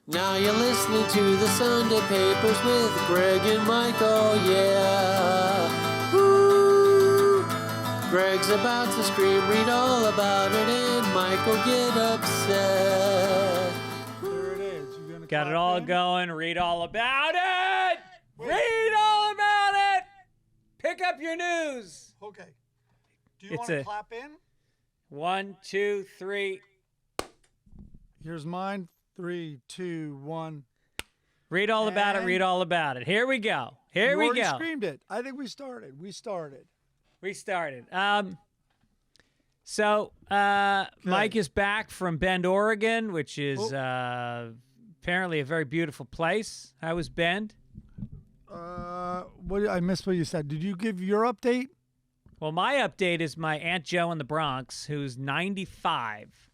Now you're listening to the Sunday Papers with Greg and Michael, yeah. Woo! Greg's about to scream, read all about it, and Michael get upset. There it is. You gonna Got it clap all in? going. Read all about it. Read all about it. Pick up your news. Okay. Do you It's want to a- clap in? 1, 2, 3. Here's mine. 3, 2, 1. Read all about it. And- Read all about it. Here we go. Here You we already go. screamed it. I think we started. We started. We started. So Mike is back from Bend, Oregon, which is apparently a very beautiful place. How was Bend? What I missed what you said. Did you give your update? Well, my update is my Aunt Jo in the Bronx, who's 95,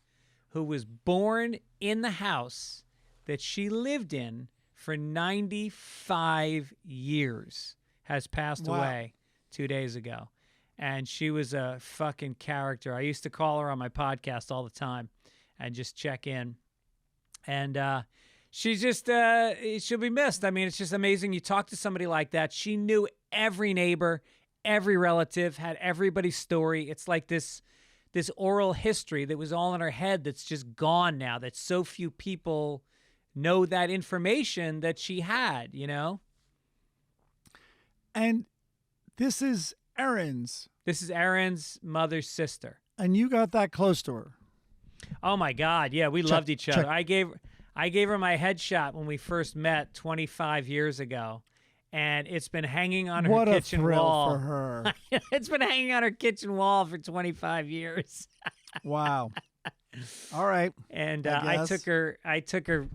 who was born in the house that she lived in for 95 years, has passed Wow. away 2 days ago. And she was a fucking character. I used to call her on my podcast all the time and just check in. And she's just, she'll be missed. I mean, it's just amazing. You talk to somebody like that. She knew every neighbor, every relative, had everybody's story. It's like this oral history that was all in her head that's just gone now, that so few people know that information that she had, you know? And this is Erin's. This is Erin's mother's sister. And you got that close to her. Oh my God. Yeah, we loved each other. I gave her my headshot when we first met 25 years ago. And it's been hanging on her What a kitchen thrill wall. for her. It's been hanging on her kitchen wall for 25 years. Wow. All right. And I I took her.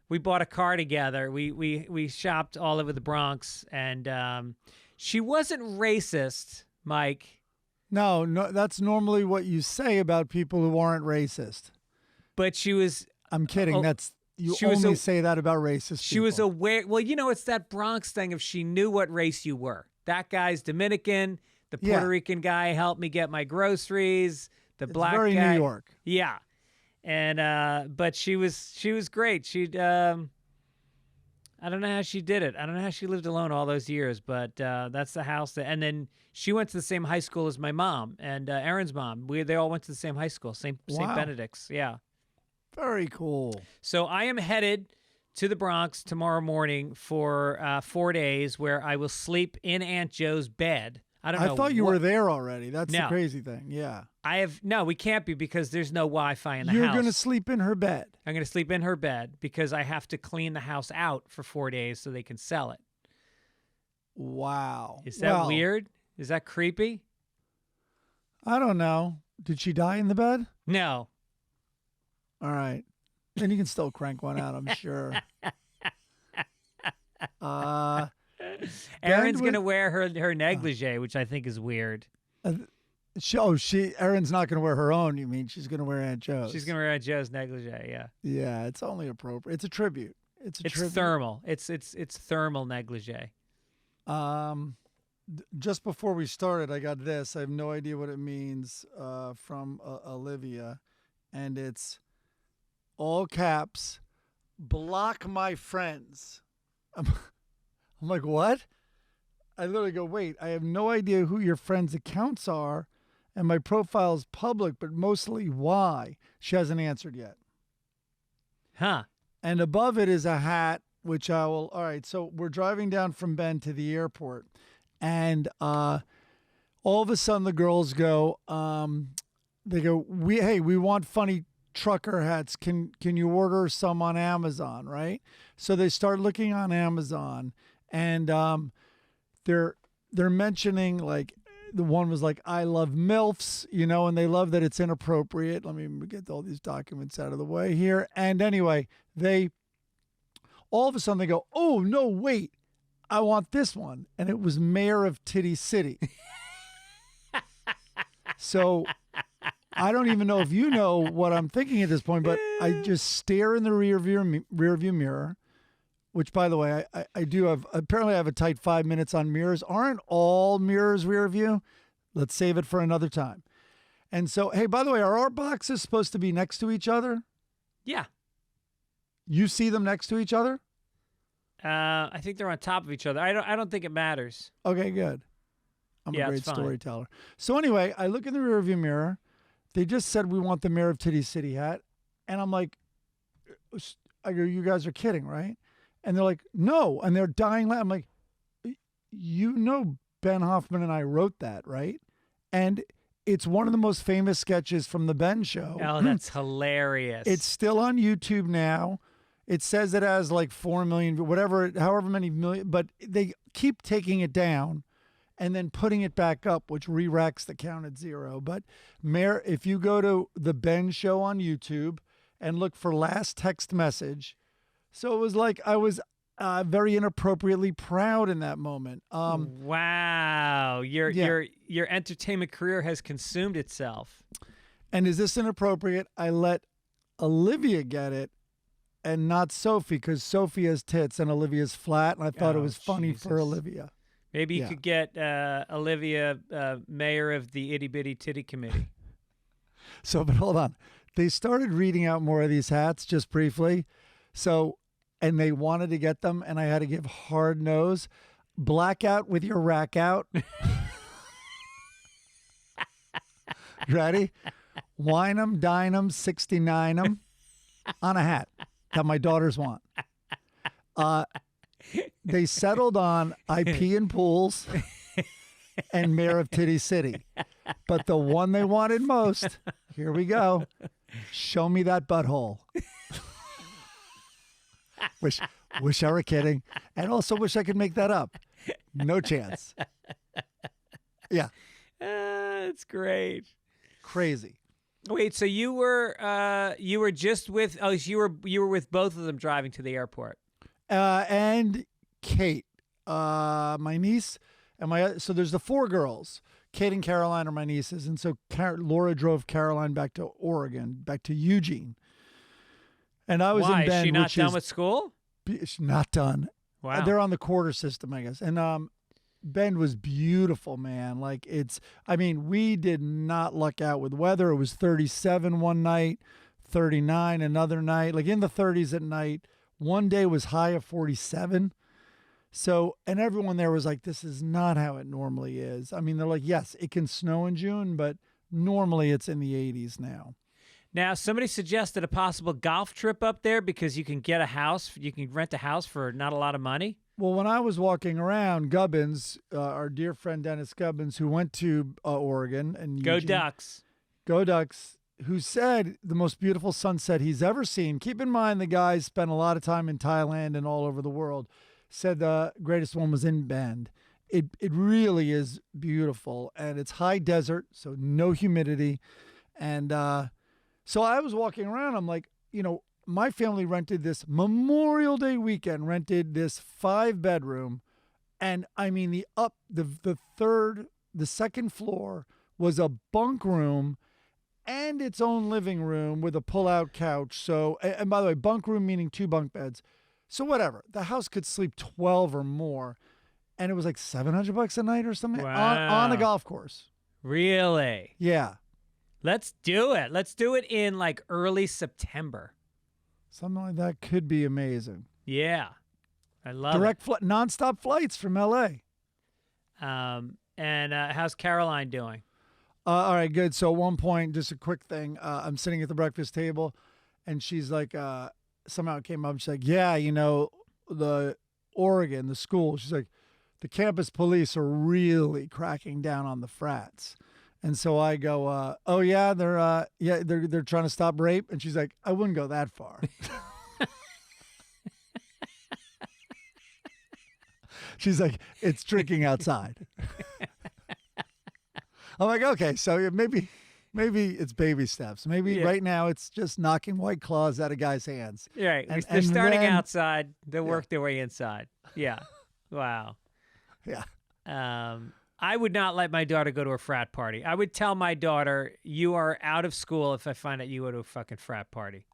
We bought a car together. We shopped all over the Bronx, and she wasn't racist, Mike. No, that's normally what you say about people who aren't racist. But she was. I'm kidding. Oh, You she was only a- say that about racist She was people. aware. Well, you know, it's that Bronx thing of she knew what race you were. That guy's Dominican. The Puerto Yeah. Rican guy helped me get my groceries. The It's black very guy. New York. Yeah. And but she was great. I don't know how she did it. I don't know how she lived alone all those years, but that's the house and then she went to the same high school as my mom and Erin's mom. They all went to the same high school, St. Wow. Benedict's. Yeah. Very cool. So I am headed to the Bronx tomorrow morning for 4 days where I will sleep in Aunt Jo's bed. I don't know. I thought you what- were there already. That's the No. crazy thing. Yeah. No, we can't be because there's no Wi-Fi in the You're house. going to sleep in her bed. I'm going to sleep in her bed because I have to clean the house out for 4 days so they can sell it. Wow. Is that Well, weird? Is that creepy? I don't know. Did she die in the bed? No. All right. Then you can still crank one out, I'm sure. Erin's going to Bandwidth- wear her negligee, which I think is weird. Erin's not going to wear her own, you mean? She's going to wear Aunt Jo's. She's going to wear Aunt Jo's negligee, yeah. Yeah, it's only appropriate. It's a tribute. It's tribute. Thermal. It's thermal negligee. Just before we started, I got this. I have no idea what it means from Olivia. And it's all caps, block my friends. I'm like, what? I literally go, wait, I have no idea who your friends' accounts are. And my profile is public, but mostly why? She hasn't answered yet. Huh. And above it is a hat, which I will. All right, so we're driving down from Bend to the airport, and all of a sudden the girls go, they go, we want funny trucker hats. Can you order some on Amazon, right? So they start looking on Amazon, and they're mentioning, like, the one was like, I love MILFs, and they love that it's inappropriate. Let me get all these documents out of the way here. And anyway, all of a sudden they go, oh, no, wait, I want this one. And it was Mayor of Titty City. So I don't even know if you know what I'm thinking at this point, but I just stare in the rear view mirror, which, by the way, I do have. Apparently, I have a tight 5 minutes on mirrors. Aren't all mirrors rear view? Let's save it for another time. And so, hey, by the way, are our boxes supposed to be next to each other? Yeah. You see them next to each other? I think they're on top of each other. I don't think it matters. Okay, good. I'm Yeah, a great it's fine. storyteller. So anyway, I look in the rearview mirror. They just said we want the Mayor of Titty City hat. And I'm like, I go, you guys are kidding, right? And they're like, no. And they're dying. I'm like, you know Ben Hoffman and I wrote that, right? And it's one of the most famous sketches from the Ben Show. Oh, that's hilarious. It's still on YouTube now. It says it has like 4 million, whatever, however many million, but they keep taking it down and then putting it back up, which re-racks the count at 0. But Mayor, if you go to the Ben Show on YouTube and look for last text message, so it was like I was very inappropriately proud in that moment. Wow, your entertainment career has consumed itself. And is this inappropriate? I let Olivia get it and not Sophie, because Sophie has tits and Olivia's flat, and I thought it was funny for Olivia. Maybe you could get Olivia mayor of the Itty Bitty Titty Committee. So, but hold on. They started reading out more of these hats just briefly. So, and they wanted to get them, and I had to give hard nose. Blackout with your rack out. Ready? Wine 'em, dine 'em, 69 'em on a hat that my daughters want. They settled on IP in pools and Mayor of Titty City. But the one they wanted most, here we go. Show me that butthole. Wish I were kidding. And also wish I could make that up. No chance. Yeah. That's great. Crazy. Wait, so you were just with you were with both of them driving to the airport. And Kate, my niece, and so there's the 4 girls. Kate and Caroline are my nieces, and so Laura drove Caroline back to Oregon, back to Eugene. And I was Why? in Bend. Is she not done with school? She's not done. Wow. They're on the quarter system, I guess. And Bend was beautiful, man. Like we did not luck out with weather. It was 37 one night, 39 another night, like in the 30s at night. One day was high of 47. So, and everyone there was like, this is not how it normally is. I mean, they're like, yes, it can snow in June, but normally it's in the 80s now. Now, somebody suggested a possible golf trip up there because you can get a house. You can rent a house for not a lot of money. Well, when I was walking around, Gibbons, our dear friend Dennis Gibbons, who went to Oregon and Go Eugene, Ducks. Go Ducks, who said the most beautiful sunset he's ever seen. Keep in mind, the guy spent a lot of time in Thailand and all over the world. Said the greatest one was in Bend. It really is beautiful, and it's high desert, so no humidity. And so I was walking around. I'm like, my family rented this Memorial Day weekend, rented this 5-bedroom. And I mean, the second floor was a bunk room and its own living room with a pull-out couch. So, and by the way, bunk room meaning 2 bunk beds. So whatever, the house could sleep 12 or more. And it was like $700 a night or something on a golf course. Really? Yeah. Let's do it. Let's do it in like early September. Something like that could be amazing. Yeah. I love it. Nonstop flights from LA. And how's Caroline doing? All right, good. So at one point, just a quick thing. I'm sitting at the breakfast table, and she's like, somehow it came up. She's like, yeah, the Oregon, the school. She's like, the campus police are really cracking down on the frats. And so I go, oh yeah, they're trying to stop rape. And she's like, I wouldn't go that far. She's like, it's drinking outside. I'm like, okay, so maybe it's baby steps. Maybe right now it's just knocking White Claws out of guys' hands. Right. And they're starting then, outside. They'll work their way inside. Yeah. Wow. Yeah. I would not let my daughter go to a frat party. I would tell my daughter, you are out of school if I find out you go to a fucking frat party.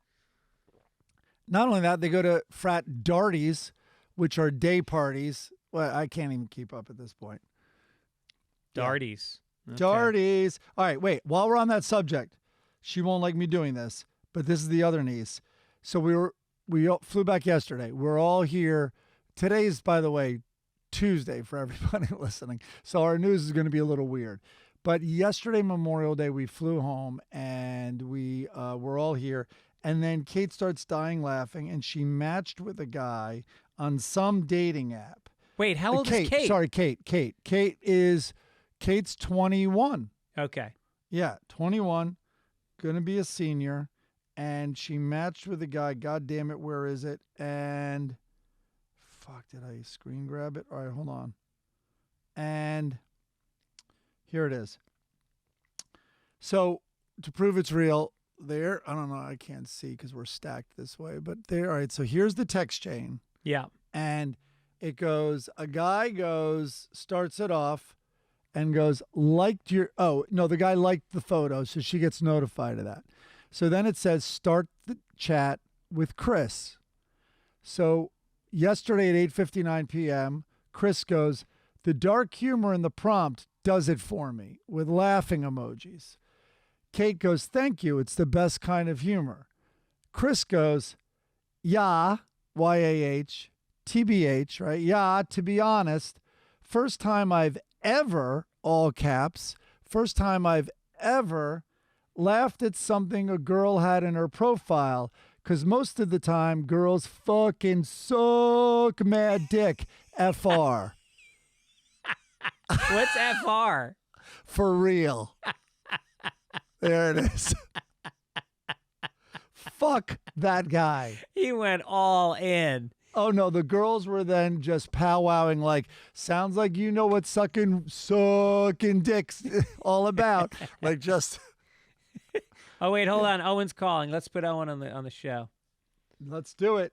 Not only that, they go to frat darties, which are day parties. Well, I can't even keep up at this point. Darties. Okay. Darties. All right, wait. While we're on that subject, she won't like me doing this, but this is the other niece. So flew back yesterday. We're all here. Today's, by the way, Tuesday for everybody listening. So our news is going to be a little weird. But yesterday, Memorial Day, we flew home and we were all here. And then Kate starts dying laughing, and she matched with a guy on some dating app. Wait, how old is Kate? Sorry, Kate. Kate's 21. Okay. Yeah, 21, going to be a senior. And she matched with a guy. God damn it, where is it? And fuck, did I screen grab it? All right, hold on. And here it is. So to prove it's real, there, I don't know, I can't see because we're stacked this way, but there. All right, so here's the text chain. Yeah. And it goes, a guy goes, starts it off and goes, the guy liked the photo, so she gets notified of that. So then it says, start the chat with Chris. So yesterday at 8:59 p.m., Chris goes, the dark humor in the prompt does it for me, with laughing emojis. Kate goes, thank you, it's the best kind of humor. Chris goes, yeah, Y-A-H, TBH, right? Yeah, to be honest, first time I've ever, all caps, first time I've ever laughed at something a girl had in her profile, because most of the time girls fucking suck mad dick. FR. What's FR? For real. There it is. Fuck that guy. He went all in. Oh, no, the girls were then just powwowing like, sounds like you know what sucking dicks all about. Like just... Oh, wait, hold on. Owen's calling. Let's put Owen on the show. Let's do it.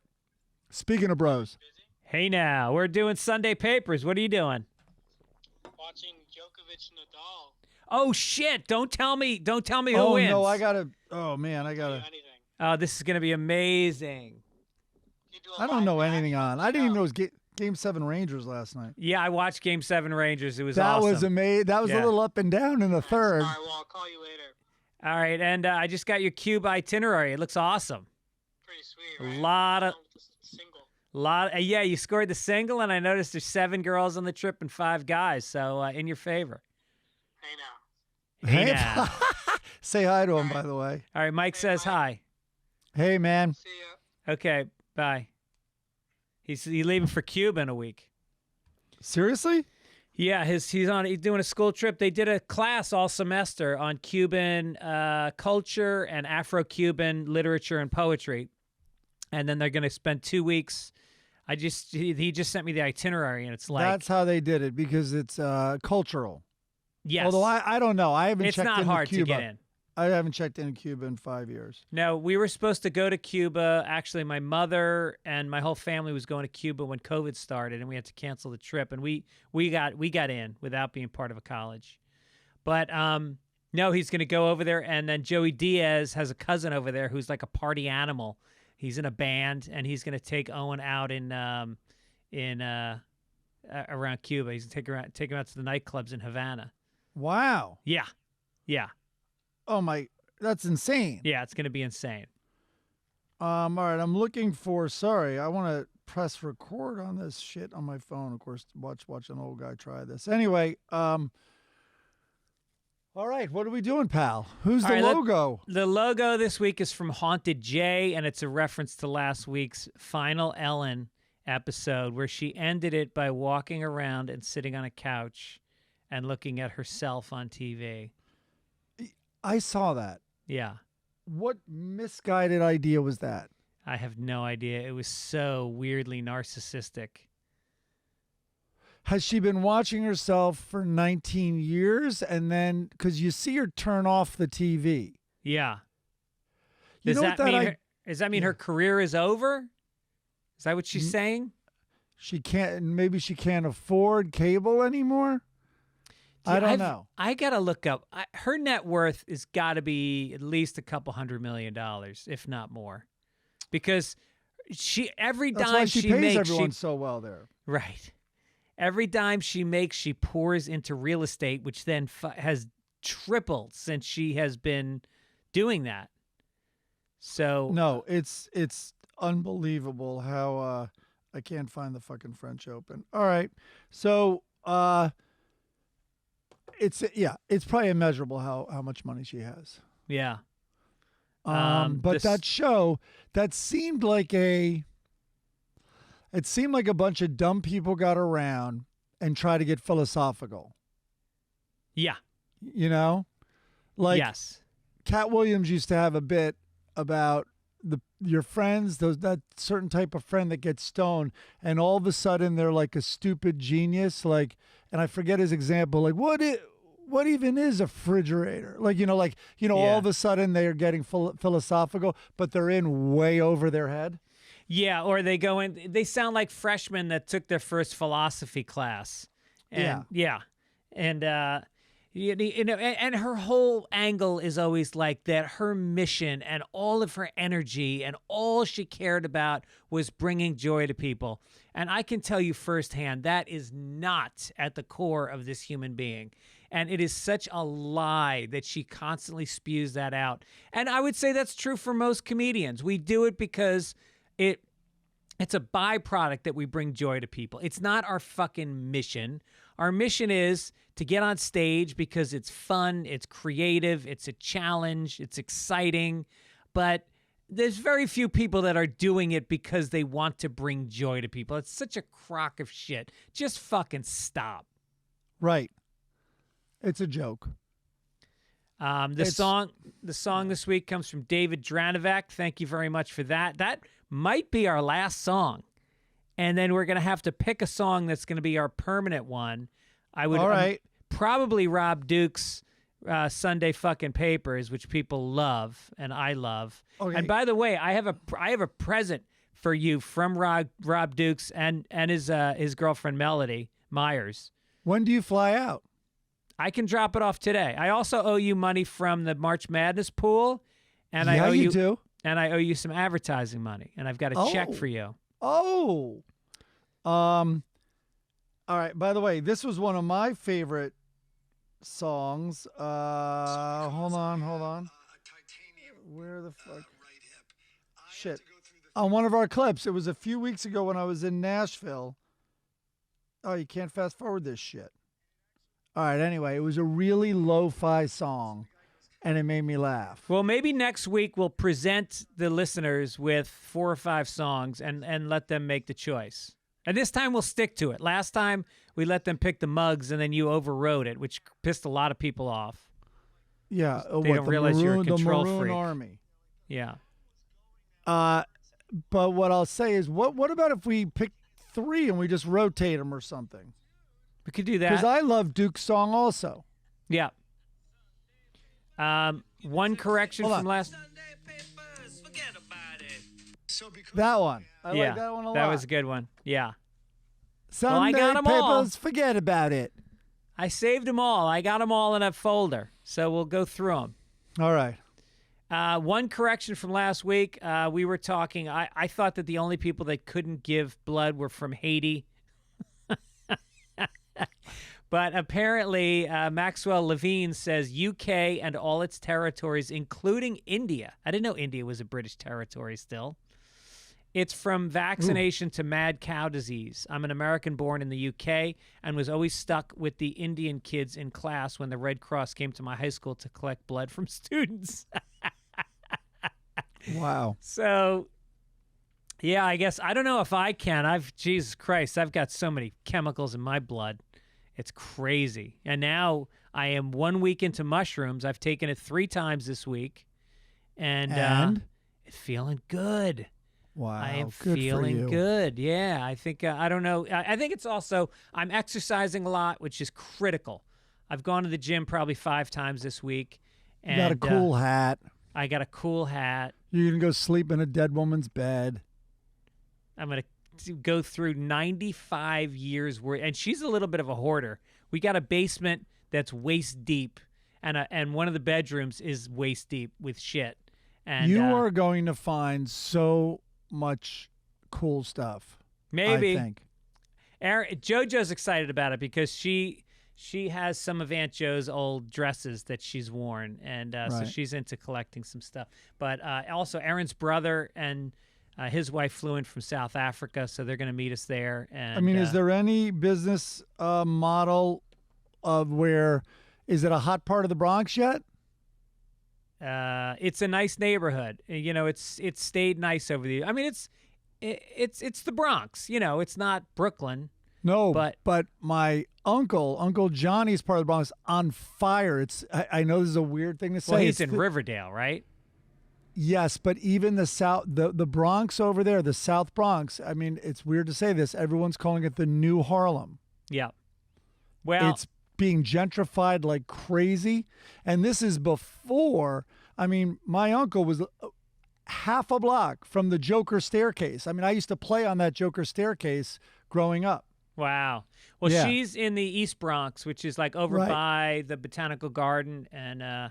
Speaking of bros. Hey, now, we're doing Sunday Papers. What are you doing? Watching Djokovic Nadal. Oh, shit. Don't tell me who wins. No, I got to. Oh, man, I got to. Oh, this is going to be amazing. I don't know anything on. I didn't even know it was Game 7 Rangers last night. Yeah, I watched Game 7 Rangers. It was that awesome. That was amazing. That was a little up and down in the third. All right, well, I'll call you later. All right, and I just got your Cuba itinerary. It looks awesome. Pretty sweet, right? Yeah, you scored the single, and I noticed there's 7 girls on the trip and 5 guys, so in your favor. Hey, now. Hey, now. Say hi to him, by the way. All right, Mike says Mike. hi. Hey, man. See ya. Okay, bye. He's leaving for Cuba in a week. Seriously? Yeah, he's doing a school trip. They did a class all semester on Cuban culture and Afro-Cuban literature and poetry, and then they're going to spend 2 weeks. He just sent me the itinerary, and it's like that's how they did it because it's cultural. Yes. Although I don't know, I haven't it's checked not into hard Cuba. to get in. I haven't checked into Cuba in 5 years. No, we were supposed to go to Cuba. Actually, my mother and my whole family was going to Cuba when COVID started, and we had to cancel the trip. And we got in without being part of a college. But no, he's going to go over there, and then Joey Diaz has a cousin over there who's like a party animal. He's in a band, and he's going to take Owen out around Cuba. He's going to take him out to the nightclubs in Havana. Wow. Yeah. Oh my, that's insane. Yeah, it's going to be insane. All right, I'm looking for. Sorry, I want to press record on this shit on my phone. Of course, watch an old guy try this. Anyway, all right, what are we doing, pal? Who's the logo? The logo this week is from Haunted J, and it's a reference to last week's Final Ellen episode, where she ended it by walking around and sitting on a couch and looking at herself on TV. I saw that. Yeah. What misguided idea was that? I have no idea. It was so weirdly narcissistic. Has she been watching herself for 19 years? And then, because you see her turn off the TV. Yeah. Does that mean her career is over? Is that what she's saying? Maybe she can't afford cable anymore? I don't know. I got to look up. Her net worth has got to be at least a couple $100 million, if not more. Because every That's dime why she pays makes, everyone so well there. Right. Every dime she makes, she pours into real estate, which then has tripled since she has been doing that. So no, it's unbelievable how I can't find the fucking French Open. All right. So it's probably immeasurable how much money she has. Yeah. But that show, it seemed like a bunch of dumb people got around and tried to get philosophical. Yeah. You know? Like, yes. Cat Williams used to have a bit about your friends, that certain type of friend that gets stoned, and all of a sudden they're like a stupid genius. Like, and I forget his example. Like, what even is a refrigerator? Like, all of a sudden they are getting philosophical, but they're in way over their head. Yeah, or they sound like freshmen that took their first philosophy class. And, and and her whole angle is always like that. Her mission and all of her energy and all she cared about was bringing joy to people. And I can tell you firsthand, that is not at the core of this human being. And it is such a lie that she constantly spews that out. And I would say that's true for most comedians. We do it because it's a byproduct that we bring joy to people. It's not our fucking mission. Our mission is to get on stage because it's fun, it's creative, it's a challenge, it's exciting. But there's very few people that are doing it because they want to bring joy to people. It's such a crock of shit. Just fucking stop. Right. It's a joke. The song this week comes from David Dranovac. Thank you very much for that. That might be our last song. And then we're going to have to pick a song that's going to be our permanent one. All right. Probably Rob Duke's Sunday fucking Papers, which people love and I love. Okay. And by the way, I have a present for you from Rob Duke's and his girlfriend Melody Myers. When do you fly out? I can drop it off today. I also owe you money from the March Madness pool, and I owe you too. And I owe you some advertising money, and I've got a check for you. Oh. All right. By the way, this was one of my favorite songs. Hold on. Where the fuck? Shit. On one of our clips. It was a few weeks ago when I was in Nashville. Oh, you can't fast forward this shit. All right. Anyway, it was a really lo-fi song, and it made me laugh. Well, maybe next week we'll present the listeners with 4 or 5 songs and let them make the choice. And this time we'll stick to it. Last time we let them pick the mugs, and then you overrode it, which pissed a lot of people off. Yeah, they don't realize you're a control the Maroon freak. Army. Yeah. But what I'll say is, what about if we pick 3 and we just rotate them or something? We could do that. Because I love Duke's song also. Yeah. One correction from last. That one. I like that one a lot. That was a good one. Yeah. Sunday I got them papers, all. forget about it. I saved them all. I got them all in a folder. So we'll go through them. All right. One correction from last week. We were talking. I thought that the only people that couldn't give blood were from Haiti. But apparently, Maxwell Levine says UK and all its territories, including India. I didn't know India was a British territory still. It's from vaccination to mad cow disease. I'm an American born in the UK and was always stuck with the Indian kids in class when the Red Cross came to my high school to collect blood from students. Wow. So, yeah, I guess, I don't know if I can. Jesus Christ, I've got so many chemicals in my blood. It's crazy. And now I am 1 week into mushrooms. I've taken it 3 times this week. And? It's feeling good. Wow. I am good feeling for you. good. Yeah. I think, I don't know. I think it's also, I'm exercising a lot, which is critical. I've gone to the gym probably 5 times this week. And, you got a cool hat. I got a cool hat. You can go sleep in a dead woman's bed. I'm going to go through 95 years worth, and she's a little bit of a hoarder. We got a basement that's waist deep, and one of the bedrooms is waist deep with shit. And you are going to find so much cool stuff. Maybe. I think. JoJo's excited about it because she has some of Aunt Jo's old dresses that she's worn, and so she's into collecting some stuff. But also, Aaron's brother and His wife flew in from South Africa, so they're going to meet us there. And I mean, is there any business model of where, is it a hot part of the Bronx yet? It's a nice neighborhood. You know, it's stayed nice over the. I mean, it's the Bronx. You know, it's not Brooklyn. No, but my Uncle Johnny's part of the Bronx on fire. I know this is a weird thing to say. Well, he's in Riverdale, right? Yes, but even the Bronx over there, the South Bronx. I mean, it's weird to say this. Everyone's calling it the new Harlem. Yeah. Well, it's being gentrified like crazy, and this is before. I mean, my uncle was half a block from the Joker staircase. I mean, I used to play on that Joker staircase growing up. Wow. Well, Yeah. she's in the East Bronx, which is like over Right. by the Botanical Garden and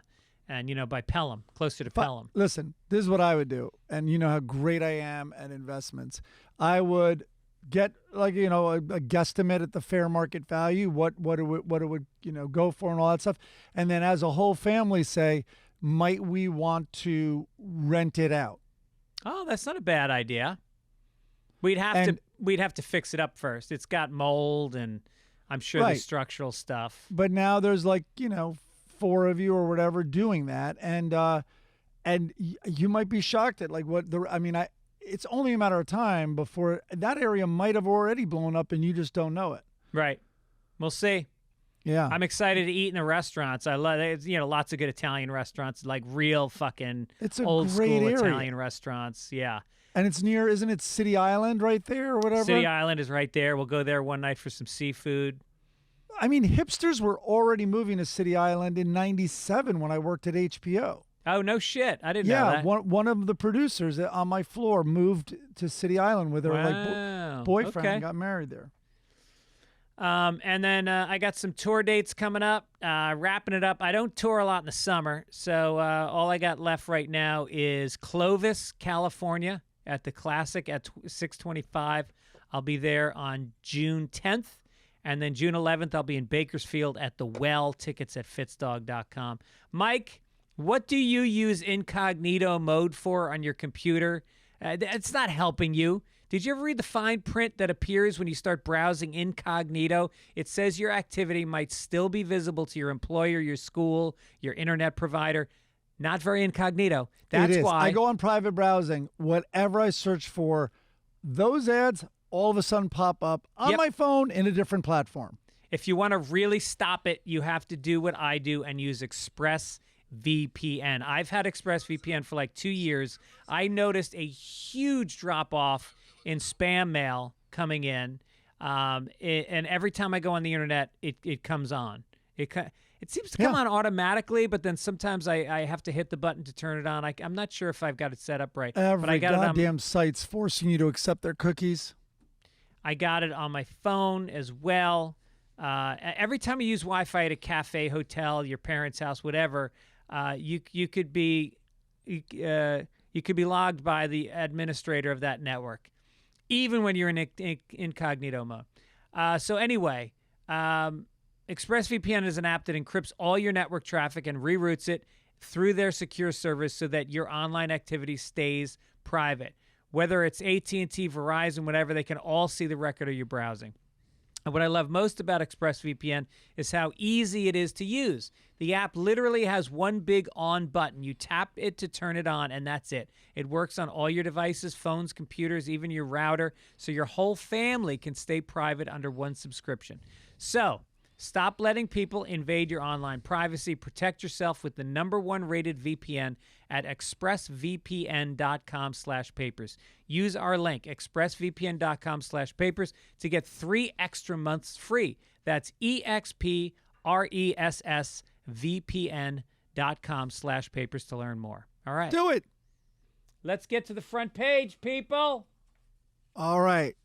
you know, by Pelham, closer to Pelham. Listen, this is what I would do, and you know how great I am at investments. I would get like a guesstimate at the fair market value, what it would go for, and all that stuff, and then as a whole family say, might we want to rent it out? Oh, that's not a bad idea. We'd have to fix it up first. It's got mold, and I'm sure Right. there's structural stuff. But now there's like 4 of you or whatever doing that, and you might be shocked at like what the. I mean, it's only a matter of time before that area might have already blown up, and you just don't know it. Right. We'll see. Yeah, I'm excited to eat in the restaurants. I love lots of good Italian restaurants, like real fucking it's a old great school area. Italian restaurants. Yeah. And it's near, isn't it City Island right there or whatever? City Island is right there. We'll go there one night for some seafood. I mean, hipsters were already moving to City Island in '97 when I worked at HBO. Oh, no shit. I didn't know Yeah, that. one of the producers on my floor moved to City Island with her Wow. boyfriend Okay. and got married there. And then I got some tour dates coming up, wrapping it up. I don't tour a lot in the summer, so all I got left right now is Clovis, California at the Classic at 625. I'll be there on June 10th. And then June 11th, I'll be in Bakersfield at the Well. Tickets at fitzdog.com. Mike, what do you use incognito mode for on your computer? It's not helping you. Did you ever read the fine print that appears when you start browsing incognito? It says your activity might still be visible to your employer, your school, your internet provider. Not very incognito. That's It is. why I go on private browsing. Whatever I search for, those ads all of a sudden pop up on Yep. my phone in a different platform. if you want to really stop it, you have to do what I do and use ExpressVPN. I've had ExpressVPN for like 2 years. I noticed a huge drop-off in spam mail coming in, and every time I go on the internet, it comes on. It seems to come on automatically, but then sometimes I have to hit the button to turn it on. I'm not sure if I've got it set up right. but I Every got goddamn site's forcing you to accept their cookies. I got it on my phone as well. Every time you use Wi-Fi at a cafe, hotel, your parents' house, whatever, you could be logged by the administrator of that network, even when you're in incognito mode. So anyway, ExpressVPN is an app that encrypts all your network traffic and reroutes it through their secure service so that your online activity stays private. Whether it's AT&T, Verizon, whatever, they can all see the record of your browsing. And what I love most about ExpressVPN is how easy it is to use. The app literally has one big on button. You tap it to turn it on, and that's it. It works on all your devices, phones, computers, even your router, so your whole family can stay private under one subscription. So, stop letting people invade your online privacy. Protect yourself with the #1 rated VPN at expressvpn.com/papers. Use our link, expressvpn.com/papers, to get 3 extra months free. That's expressvpn.com/papers to learn more. All right. Do it. Let's get to the front page, people. All right.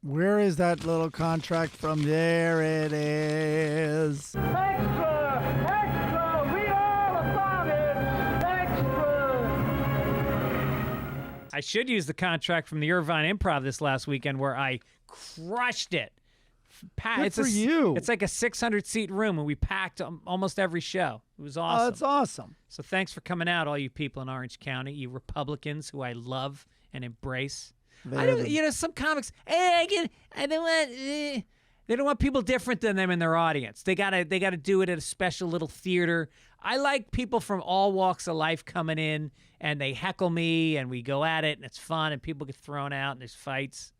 Where is that little contract from? There it is. Extra! Extra! Read all about it! Extra! I should use the contract from the Irvine Improv this last weekend where I crushed it. Good for you. It's like a 600-seat room, and we packed almost every show. It was awesome. Oh, that's awesome. So thanks for coming out, all you people in Orange County, you Republicans who I love and embrace. They're Some comics, I don't want. They don't want people different than them in their audience. They gotta do it at a special little theater. I like people from all walks of life coming in, and they heckle me, and we go at it, and it's fun, and people get thrown out, and there's fights.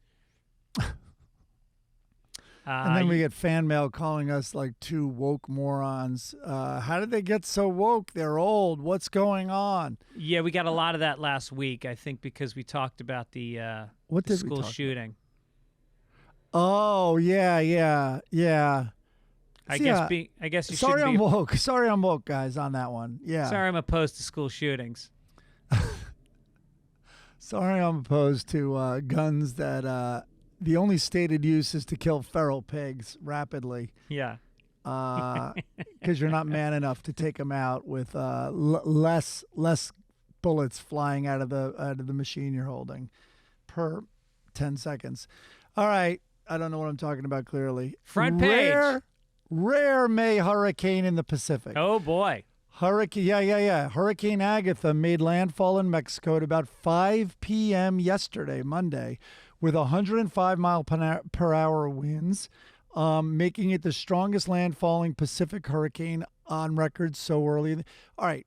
And then we get fan mail calling us like two woke morons. How did they get so woke? They're old. What's going on? Yeah, we got a lot of that last week, I think, because we talked about the school shooting. Oh, yeah. I guess you Sorry, shouldn't be. I'm woke. Sorry, I'm woke, guys, on that one. Yeah. Sorry, I'm opposed to school shootings. Sorry, I'm opposed to guns that the only stated use is to kill feral pigs rapidly. Yeah. Because you're not man enough to take them out with less bullets flying out of the machine you're holding per 10 seconds. All right. I don't know what I'm talking about clearly. Front page. Rare May hurricane in the Pacific. Oh, boy. Hurricane Agatha made landfall in Mexico at about 5 p.m. yesterday, Monday, with 105 mile per hour winds, making it the strongest landfalling Pacific hurricane on record so early. All right,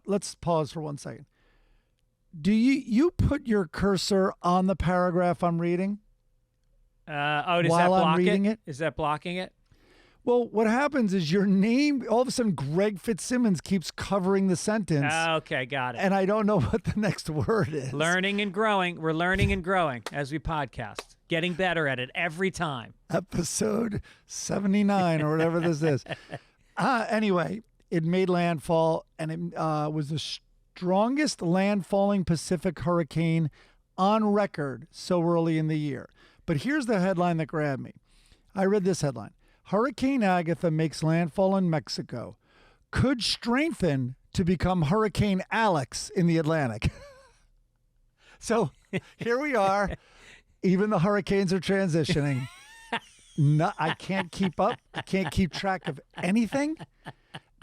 let's pause for 1 second. Do you put your cursor on the paragraph I'm reading? Does while that block I'm reading it? Is that blocking it? Well, what happens is your name, all of a sudden, Greg Fitzsimmons keeps covering the sentence. Okay, got it. And I don't know what the next word is. Learning and growing. We're learning and growing as we podcast. Getting better at it every time. Episode 79 or whatever this is. Anyway, it made landfall, and it was the strongest landfalling Pacific hurricane on record so early in the year. But here's the headline that grabbed me. I read this headline. Hurricane Agatha makes landfall in Mexico. Could strengthen to become Hurricane Alex in the Atlantic. So here we are. Even the hurricanes are transitioning. No, I can't keep up. I can't keep track of anything.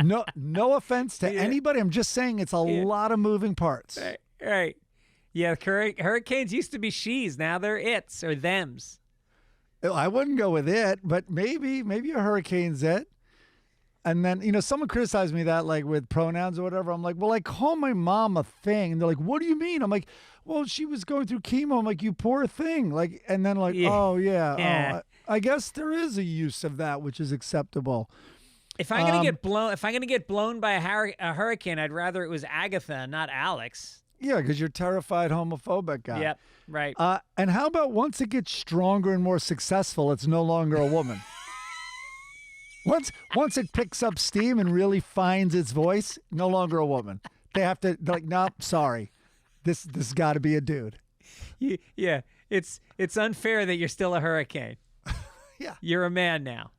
No offense to anybody. I'm just saying it's a lot of moving parts. Right. Yeah, hurricanes used to be she's. Now they're its or thems. I wouldn't go with it, but maybe a hurricane's it. And then, someone criticized me that, like, with pronouns or whatever. I'm like, well, I call my mom a thing. And they're like, what do you mean? I'm like, well, she was going through chemo. I'm like, you poor thing. Like, and then like, oh, yeah. Oh, I guess there is a use of that, which is acceptable. If I'm gonna get blown by a hurricane, I'd rather it was Agatha, not Alex. Yeah, because you're terrified homophobic guy. Yep, right. And how about once it gets stronger and more successful, it's no longer a woman. Once it picks up steam and really finds its voice, no longer a woman. They're like, no, sorry, this got to be a dude. Yeah, it's unfair that you're still a hurricane. Yeah, you're a man now.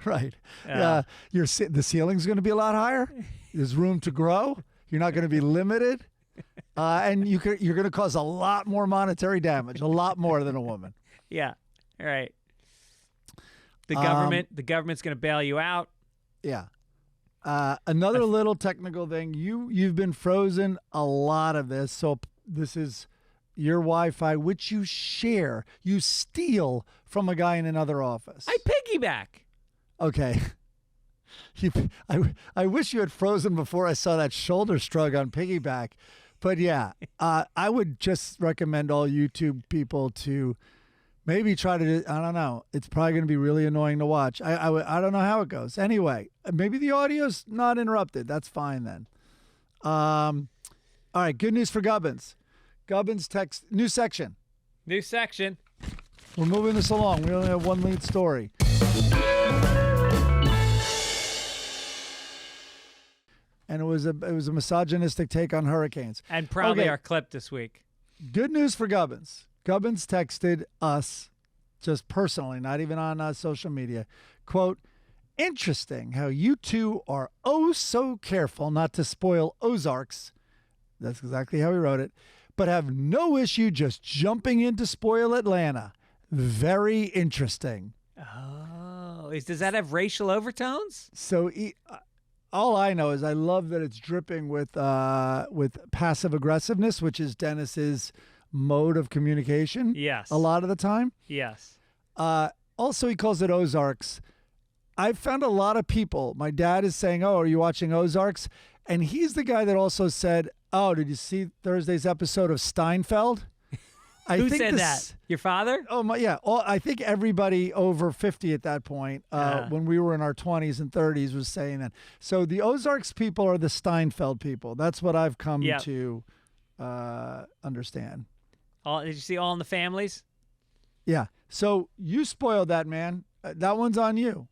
Right. The ceiling's going to be a lot higher. There's room to grow. You're not going to be limited, and you're going to cause a lot more monetary damage, a lot more than a woman. Yeah. All right. The government's going to bail you out. Yeah. Another little technical thing. You've been frozen a lot of this. So this is your Wi-Fi, which you share. You steal from a guy in another office. I piggyback. Okay. I wish you had frozen before I saw that shoulder shrug on piggyback. But yeah, I would just recommend all YouTube people to maybe try to do, I don't know. It's probably going to be really annoying to watch. I don't know how it goes. Anyway, maybe the audio's not interrupted. That's fine then. All right, good news for Gibbons. Gibbons text, new section. New section. We're moving this along. We only have one lead story. And it was a misogynistic take on hurricanes. And probably our clip this week. Good news for Gibbons. Gibbons texted us, just personally, not even on social media, quote, interesting how you two are oh so careful not to spoil Ozarks. That's exactly how he wrote it. But have no issue just jumping in to spoil Atlanta. Very interesting. Oh, does that have racial overtones? So all I know is I love that it's dripping with passive aggressiveness, which is Dennis's mode of communication. Yes. A lot of the time. Yes. Also, he calls it Ozarks. I've found a lot of people. My dad is saying, "Oh, are you watching Ozarks?" And he's the guy that also said, "Oh, did you see Thursday's episode of Steinfeld?" Who said that? Your father? Oh my, yeah. I think everybody over 50 at that point, when we were in our 20s and 30s, was saying that. So the Ozarks people are the Steinfeld people. That's what I've come to understand. Did you see All in the Families? Yeah. So you spoiled that, man. That one's on you.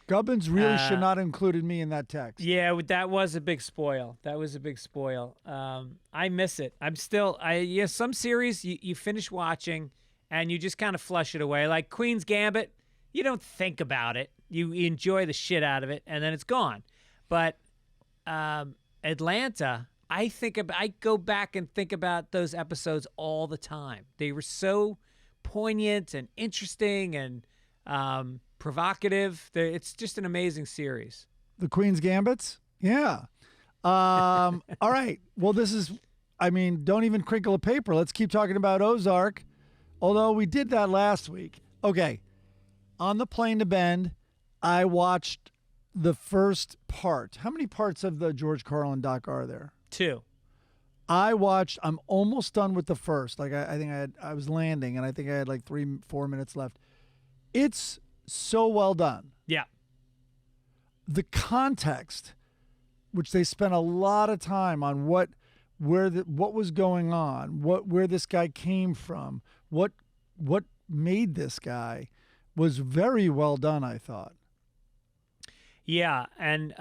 Gibbons really should not have included me in that text. Yeah, that was a big spoil. That was a big spoil. I miss it. I'm still, some series you finish watching and you just kind of flush it away. Like Queen's Gambit, you don't think about it. You enjoy the shit out of it and then it's gone. But Atlanta, I go back and think about those episodes all the time. They were so poignant and interesting and provocative. It's just an amazing series. The Queen's Gambits? Yeah. All right. Well, don't even crinkle a paper. Let's keep talking about Ozark, although we did that last week. Okay. On the plane to Bend, I watched the first part. How many parts of the George Carlin doc are there? 2. I'm almost done with the first. Like I think I was landing and I think I had like 3-4 minutes left. It's so well done. Yeah. The context, which they spent a lot of time on what was going on, where this guy came from, what made this guy, was very well done, I thought. Yeah, and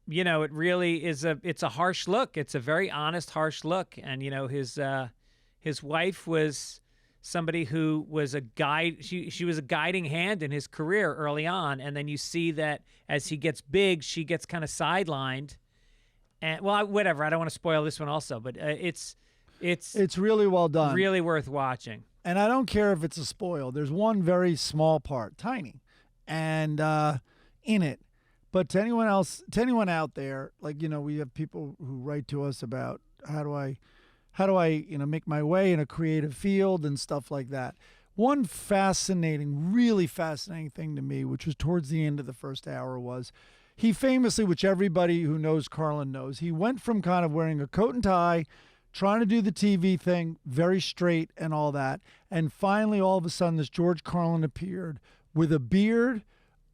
it really is it's a harsh look. It's a very honest, harsh look. And his wife was somebody who was a guide. She was a guiding hand in his career early on, and then you see that as he gets big, she gets kind of sidelined. And whatever. I don't want to spoil this one also, but it's really well done, really worth watching. And I don't care if it's a spoil. There's one very small part, tiny, and in it. But to anyone out there, we have people who write to us about how do I make my way in a creative field and stuff like that. One really fascinating thing to me, which was towards the end of the first hour, was he famously, which everybody who knows Carlin knows, he went from kind of wearing a coat and tie, trying to do the TV thing, very straight and all that, and finally all of a sudden this George Carlin appeared with a beard,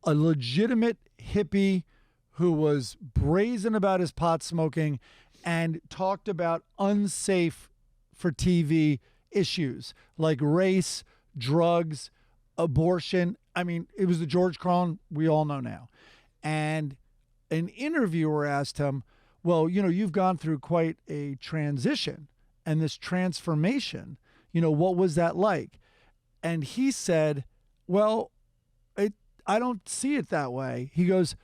a legitimate hippie who was brazen about his pot smoking and talked about unsafe for TV issues like race, drugs, abortion. I mean, it was the George Carlin we all know now. And an interviewer asked him, well, you've gone through quite a transition and this transformation, what was that like? And he said, well, I don't see it that way. He goes,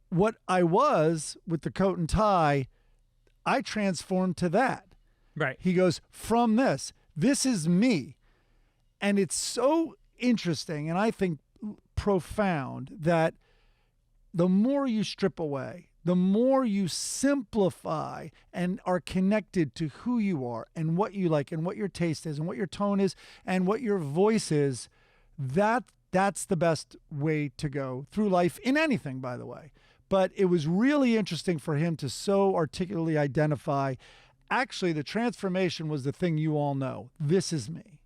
what I was with the coat and tie, I transformed to that. Right. He goes, from this is me. And it's so interesting and I think profound that the more you strip away, the more you simplify and are connected to who you are and what you like and what your taste is and what your tone is and what your voice is, that's the best way to go through life in anything, by the way. But it was really interesting for him to so articulately identify, actually, the transformation was the thing you all know. This is me.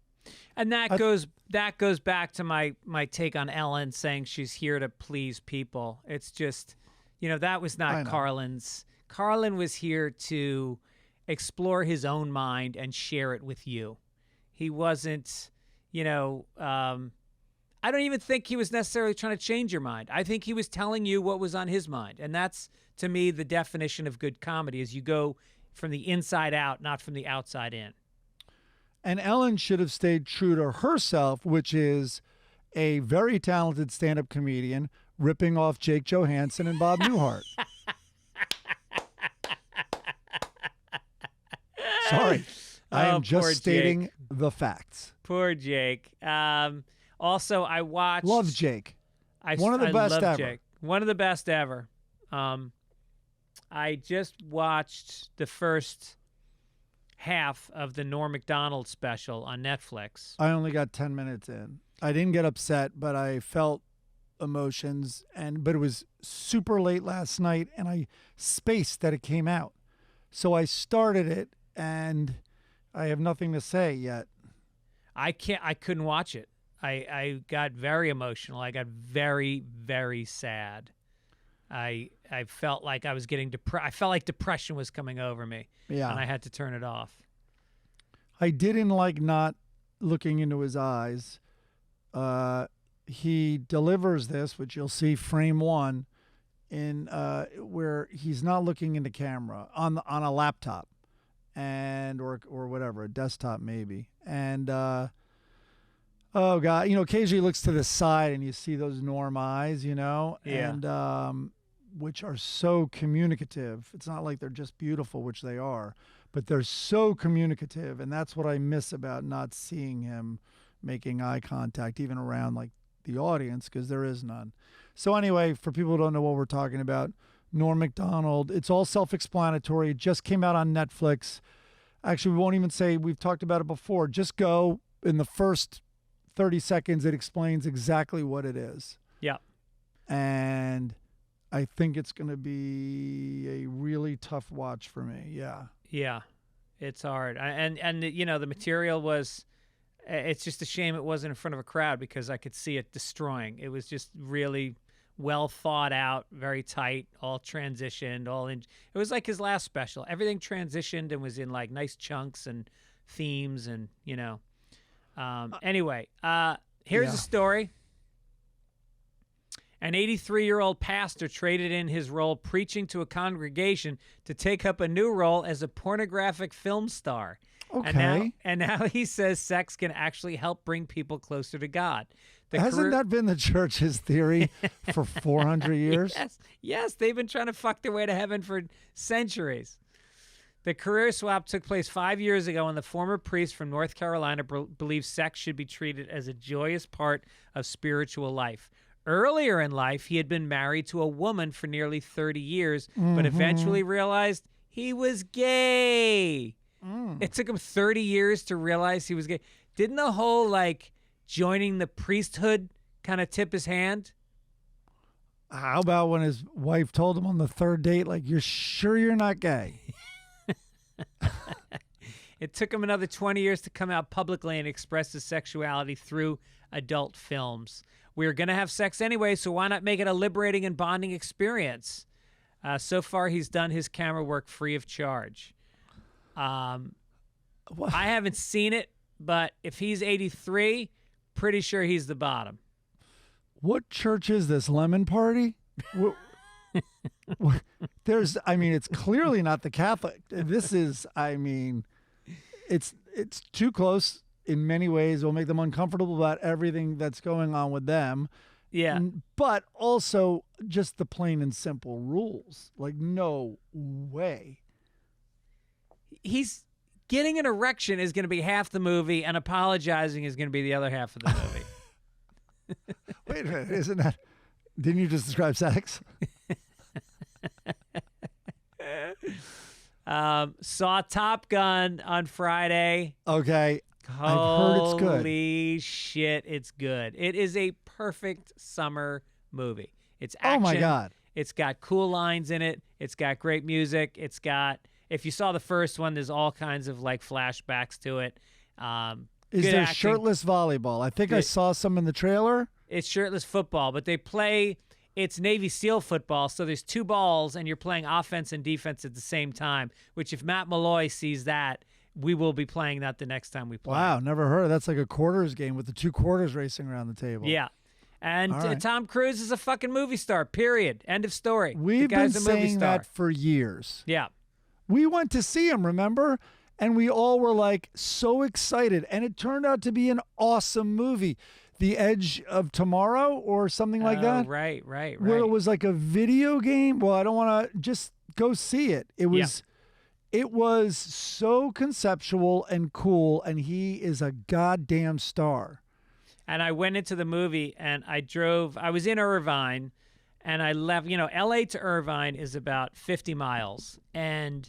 And that goes back to my take on Ellen saying she's here to please people. It's just, that was not Carlin's. Carlin was here to explore his own mind and share it with you. He wasn't, I don't even think he was necessarily trying to change your mind. I think he was telling you what was on his mind. And that's, to me, the definition of good comedy, is you go from the inside out, not from the outside in. And Ellen should have stayed true to herself, which is a very talented stand-up comedian ripping off Jake Johansson and Bob Newhart. Sorry. I am just stating Jake. The facts. Poor Jake. Also, I watched... Love Jake. One of the best ever. Jake. One of the best ever. I just watched the first half of the Norm Macdonald special on Netflix. I only got 10 minutes in. I didn't get upset, but I felt emotions, but it was super late last night, and I spaced that it came out. So I started it, and I have nothing to say yet. I couldn't watch it. I got very emotional. I got very, very sad. I felt like I was getting depressed. I felt like depression was coming over me. Yeah. And I had to turn it off. I didn't like not looking into his eyes. He delivers this, which you'll see frame one, in where he's not looking into camera on a laptop, and or whatever, a desktop maybe, and oh god, occasionally he looks to the side and you see those Norm eyes, Yeah. and which are so communicative. It's not like they're just beautiful, which they are, but they're so communicative, and that's what I miss about not seeing him making eye contact, even around like the audience, because there is none. So anyway, for people who don't know what we're talking about, Norm Macdonald, it's all self-explanatory. It just came out on Netflix. Actually, we won't even say we've talked about it before. Just go in the first 30 seconds. It explains exactly what it is. Yeah. And I think it's going to be a really tough watch for me. Yeah. Yeah. It's hard. And the material was, it's just a shame it wasn't in front of a crowd, because I could see it destroying. It was just really well thought out, very tight, all transitioned, it was like his last special. Everything transitioned and was in like nice chunks and themes, and anyway, here's a story. An 83-year-old pastor traded in his role preaching to a congregation to take up a new role as a pornographic film star. Okay. And now he says sex can actually help bring people closer to God. Hasn't that been the church's theory for 400 years? Yes, they've been trying to fuck their way to heaven for centuries. The career swap took place 5 years ago, and the former priest from North Carolina believes sex should be treated as a joyous part of spiritual life. Earlier in life, he had been married to a woman for nearly 30 years, but eventually realized he was gay. It took him 30 years to realize he was gay. Didn't the whole, joining the priesthood kind of tip his hand? How about when his wife told him on the third date, you're sure you're not gay? It took him another 20 years to come out publicly and express his sexuality through adult films. We're going to have sex anyway, so why not make it a liberating and bonding experience? So far, he's done his camera work free of charge. I haven't seen it, but if he's 83, pretty sure he's the bottom. What church is this? Lemon Party? It's clearly not the Catholic. This is, it's too close in many ways. It'll make them uncomfortable about everything that's going on with them. Yeah. But also just the plain and simple rules. No way. He's getting an erection is going to be half the movie, and apologizing is going to be the other half of the movie. Wait a minute, didn't you just describe sex? Saw Top Gun on Friday. Okay. I've heard it's good. Holy shit, it's good. It is a perfect summer movie. It's action. Oh my God. It's got cool lines in it. It's got great music. It's got, if you saw the first one, there's all kinds of flashbacks to it. Is there shirtless volleyball? I think I saw some in the trailer. It's shirtless football, but they play, it's Navy SEAL football, so there's two balls, and you're playing offense and defense at the same time, which if Matt Malloy sees that, we will be playing that the next time we play. Wow, never heard of that. That's like a quarters game with the two quarters racing around the table. Yeah. And right. Tom Cruise is a fucking movie star, period. End of story. We've been saying that for years. Yeah. We went to see him, remember? And we all were so excited. And it turned out to be an awesome movie. The Edge of Tomorrow or something like that. Right. Where it was like a video game. Well, I don't want to just go see it. It was so conceptual and cool, and he is a goddamn star. And I went into the movie, and I was in Irvine, and I left. You know, L.A. to Irvine is about 50 miles, and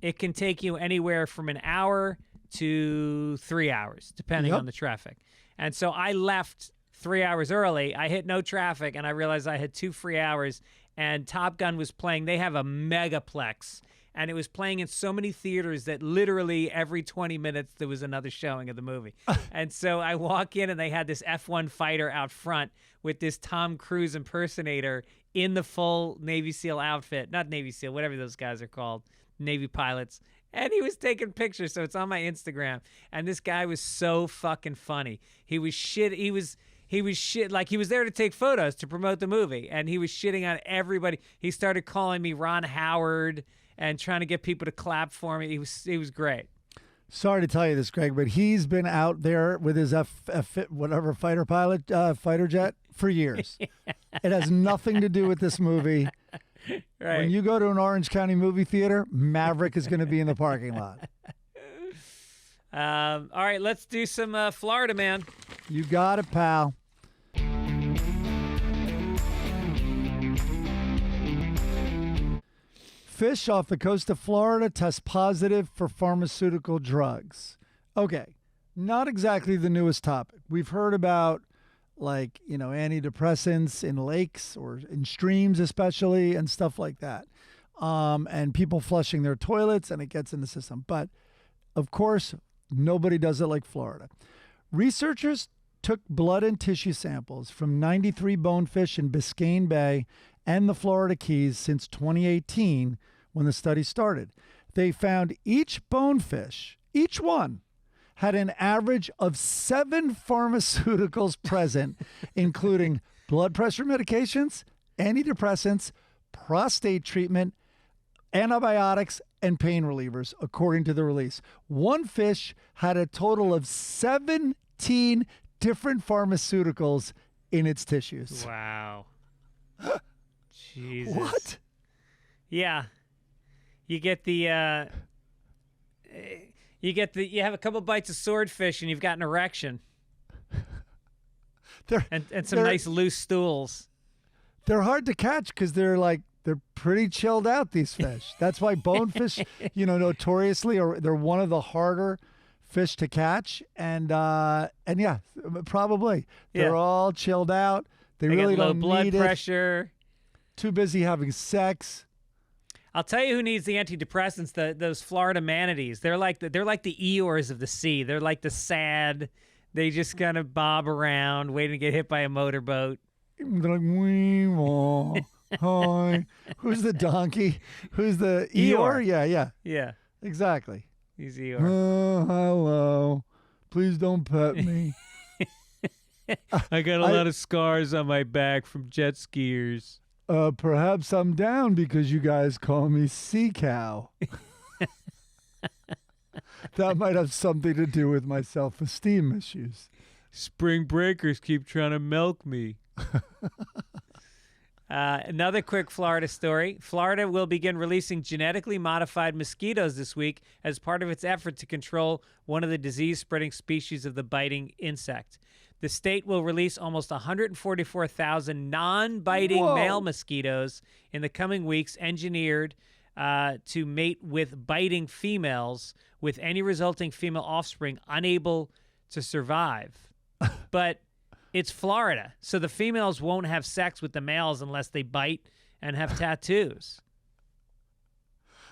it can take you anywhere from an hour to 3 hours, depending on the traffic. And so I left 3 hours early. I hit no traffic, and I realized I had 2 free hours. And Top Gun was playing. They have a megaplex, and it was playing in so many theaters that literally every 20 minutes there was another showing of the movie. And so I walk in, and they had this F1 fighter out front with this Tom Cruise impersonator in the full Navy SEAL outfit. Not Navy SEAL, whatever those guys are called, Navy pilots. And he was taking pictures, so it's on my Instagram. And this guy was so fucking funny. He was shit. He was like, he was there to take photos to promote the movie, and he was shitting on everybody. He started calling me Ron Howard and trying to get people to clap for me. He was great. Sorry to tell you this, Greg, but he's been out there with his whatever fighter pilot, fighter jet for years. It has nothing to do with this movie. Right. When you go to an Orange County movie theater, Maverick is going to be in the parking lot. All right, let's do some Florida, man. You got it, pal. Fish off the coast of Florida test positive for pharmaceutical drugs. Okay, not exactly the newest topic. We've heard about, like, you know, antidepressants in lakes or in streams especially and stuff like that. And people flushing their toilets and it gets in the system. But, of course, nobody does it like Florida. Researchers took blood and tissue samples from 93 bonefish in Biscayne Bay and the Florida Keys since 2018 when the study started. They found each bonefish, each one, had an average of 7 pharmaceuticals present, including blood pressure medications, antidepressants, prostate treatment, antibiotics, and pain relievers, according to the release. One fish had a total of 17 different pharmaceuticals in its tissues. Wow. Jesus. What? Yeah. You get the you have a couple bites of swordfish and you've got an erection. And some nice loose stools. They're hard to catch because they're pretty chilled out, these fish. That's why bonefish, notoriously, they're one of the harder fish to catch. And yeah, probably. They're all chilled out. They really get low don't blood need pressure. Too busy having sex. I'll tell you who needs the antidepressants, those Florida manatees. They're like the Eeyores of the sea. They're like the sad. They just kind of bob around, waiting to get hit by a motorboat. They're like, wee, wah, hi. Who's the donkey? Who's the Eeyore? Yeah. Exactly. He's Eeyore. Hello. Please don't pet me. I got a lot of scars on my back from jet skiers. Perhaps I'm down because you guys call me Sea Cow. That might have something to do with my self-esteem issues. Spring breakers keep trying to milk me. Another quick Florida story. Florida will begin releasing genetically modified mosquitoes this week as part of its effort to control one of the disease-spreading species of the biting insect. The state will release almost 144,000 non-biting male mosquitoes in the coming weeks, engineered to mate with biting females, with any resulting female offspring unable to survive. But it's Florida, so the females won't have sex with the males unless they bite and have tattoos.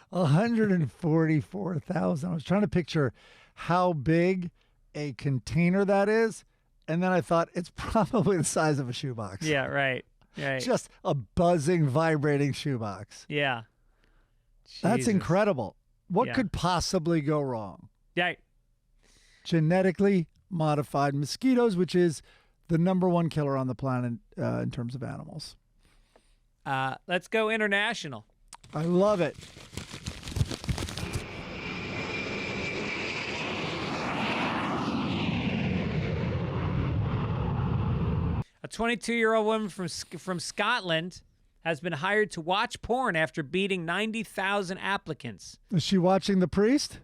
144,000. I was trying to picture how big a container that is. And then I thought, it's probably the size of a shoebox. Yeah, right. Just a buzzing, vibrating shoebox. Yeah. That's Jesus. incredible. What could possibly go wrong? Yeah. Genetically modified mosquitoes, which is the #1 killer on the planet in terms of animals. Let's go international. I love it. A 22-year-old woman from Scotland has been hired to watch porn after beating 90,000 applicants. Is she watching The Priest?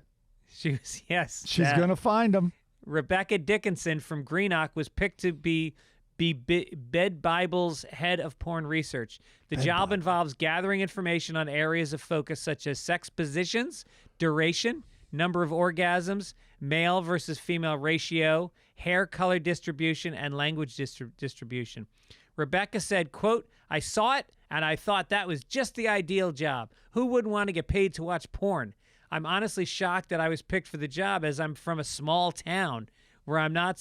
She was, yes. She's going to find him. Rebecca Dickinson from Greenock was picked to be be Bed Bible's head of porn research. The job involves gathering information on areas of focus such as sex positions, duration, number of orgasms, male versus female ratio, hair color distribution, and language distribution. Rebecca said, quote, "I saw it and I thought that was just the ideal job. Who wouldn't want to get paid to watch porn? I'm honestly shocked that I was picked for the job as I'm from a small town where not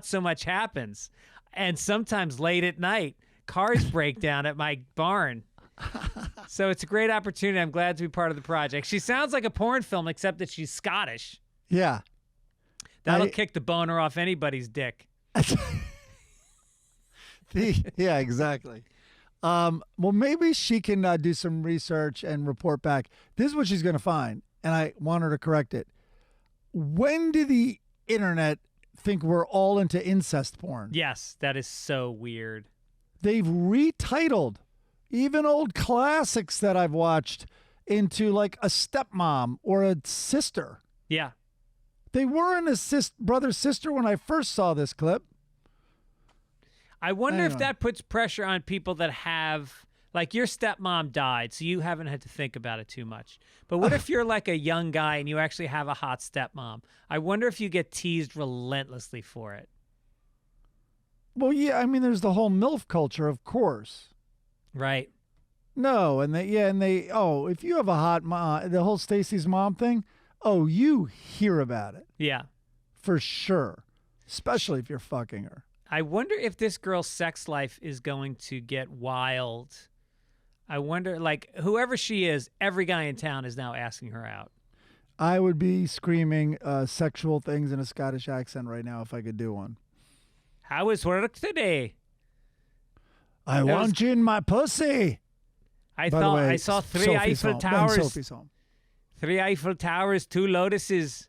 so much happens. And sometimes late at night, cars break down at my barn. So it's a great opportunity. I'm glad to be part of the project." She sounds like a porn film, except that she's Scottish. Yeah. That'll kick the boner off anybody's dick. Yeah, exactly. Well, maybe she can do some research and report back. This is what she's going to find, and I want her to correct it. When did the internet think we're all into incest porn? Yes, that is so weird. They've retitled even old classics that I've watched into like a stepmom or a sister. Yeah. They weren't a brother-sister when I first saw this clip. I wonder if Anyway. that puts pressure on people that have, like, your stepmom died, so you haven't had to think about it too much. But what if you're like a young guy and you actually have a hot stepmom? I wonder if you get teased relentlessly for it. Well, yeah, I mean, there's the whole MILF culture, of course. Right. No, and if you have a hot mom, the whole Stacy's mom thing, you hear about it Yeah. for sure, especially if you're fucking her. I wonder if this girl's sex life is going to get wild. I wonder, like, whoever she is, every guy in town is now asking her out. I would be screaming sexual things in a Scottish accent right now if I could do one. How is work today? I want you in my pussy. I By the thought way, I saw three Sophie's Eiffel home. Ben Towers. Sophie's home. 3 Eiffel Towers, 2 Lotuses,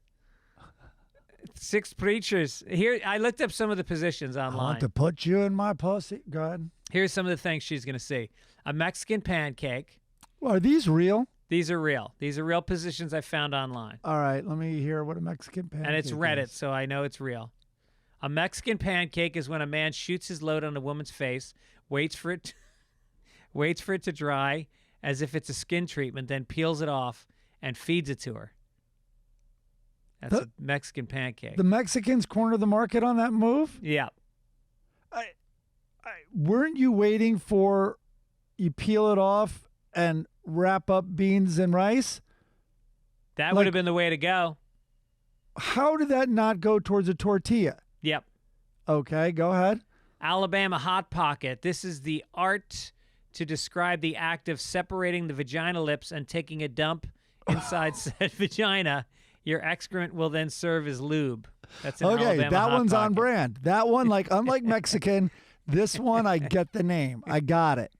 6 preachers. Here, I looked up some of the positions I want online. to put you in my pussy. Go ahead. Here's some of the things she's going to see. A Mexican pancake. Well, are these real? These are real. These are real positions I found online. All right, let me hear what a Mexican pancake And it's Reddit, is. so I know it's real. A Mexican pancake is when a man shoots his load on a woman's face, waits for it to dry as if it's a skin treatment, then peels it off and feeds it to her. That's a Mexican pancake. The Mexicans corner the market on that move? Yeah. Weren't you waiting for you peel it off and wrap up beans and rice? That would have been the way to go. How did that not go towards a tortilla? Yep. Okay, go ahead. Alabama Hot Pocket. This is the art to describe the act of separating the vagina lips and taking a dump inside said vagina. Your excrement will then serve as lube. That's an Okay, Alabama that Hot one's on Pocket. brand. That one, like, unlike Mexican, this one, I get the name. I got it.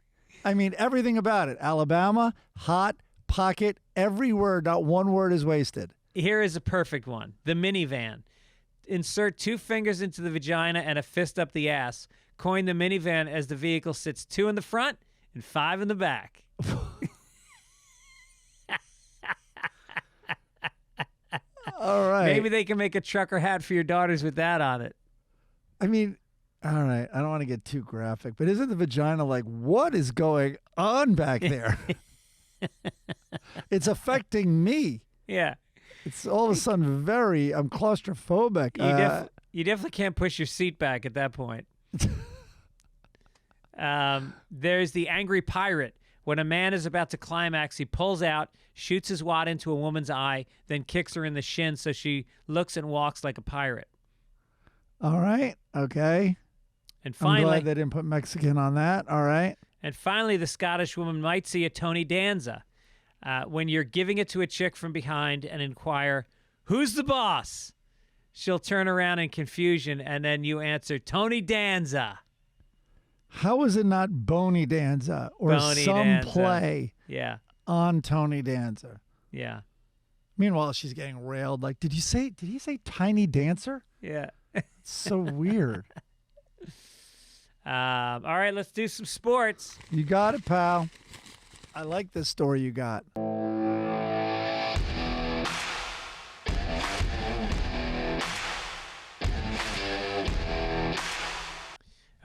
I mean, everything about it. Alabama, Hot Pocket, every word, not one word is wasted. Here is a perfect one. The minivan. Insert 2 fingers into the vagina and a fist up the ass. Coin the minivan as the vehicle sits 2 in the front and 5 in the back. All right. Maybe they can make a trucker hat for your daughters with that on it. I mean, all right. I don't want to get too graphic, but isn't the vagina like, what is going on back there? It's affecting me. Yeah. It's all of a sudden I'm claustrophobic. You definitely can't push your seat back at that point. There's the angry pirate. When a man is about to climax, he pulls out, shoots his wad into a woman's eye, then kicks her in the shin so she looks and walks like a pirate. All right. Okay. And I'm finally, glad they didn't put Mexican on that. All right. And finally, the Scottish woman might see a Tony Danza. When you're giving it to a chick from behind and inquire, "Who's the boss?" She'll turn around in confusion, and then you answer, "Tony Danza." How is it not Boney Danza or Boney some Danza. play Yeah, on Tony Danza? yeah, Meanwhile, she's getting railed. Like, did he say Tiny Dancer? yeah. It's so weird. All right, let's do some sports. You got it, pal. I like this story you got.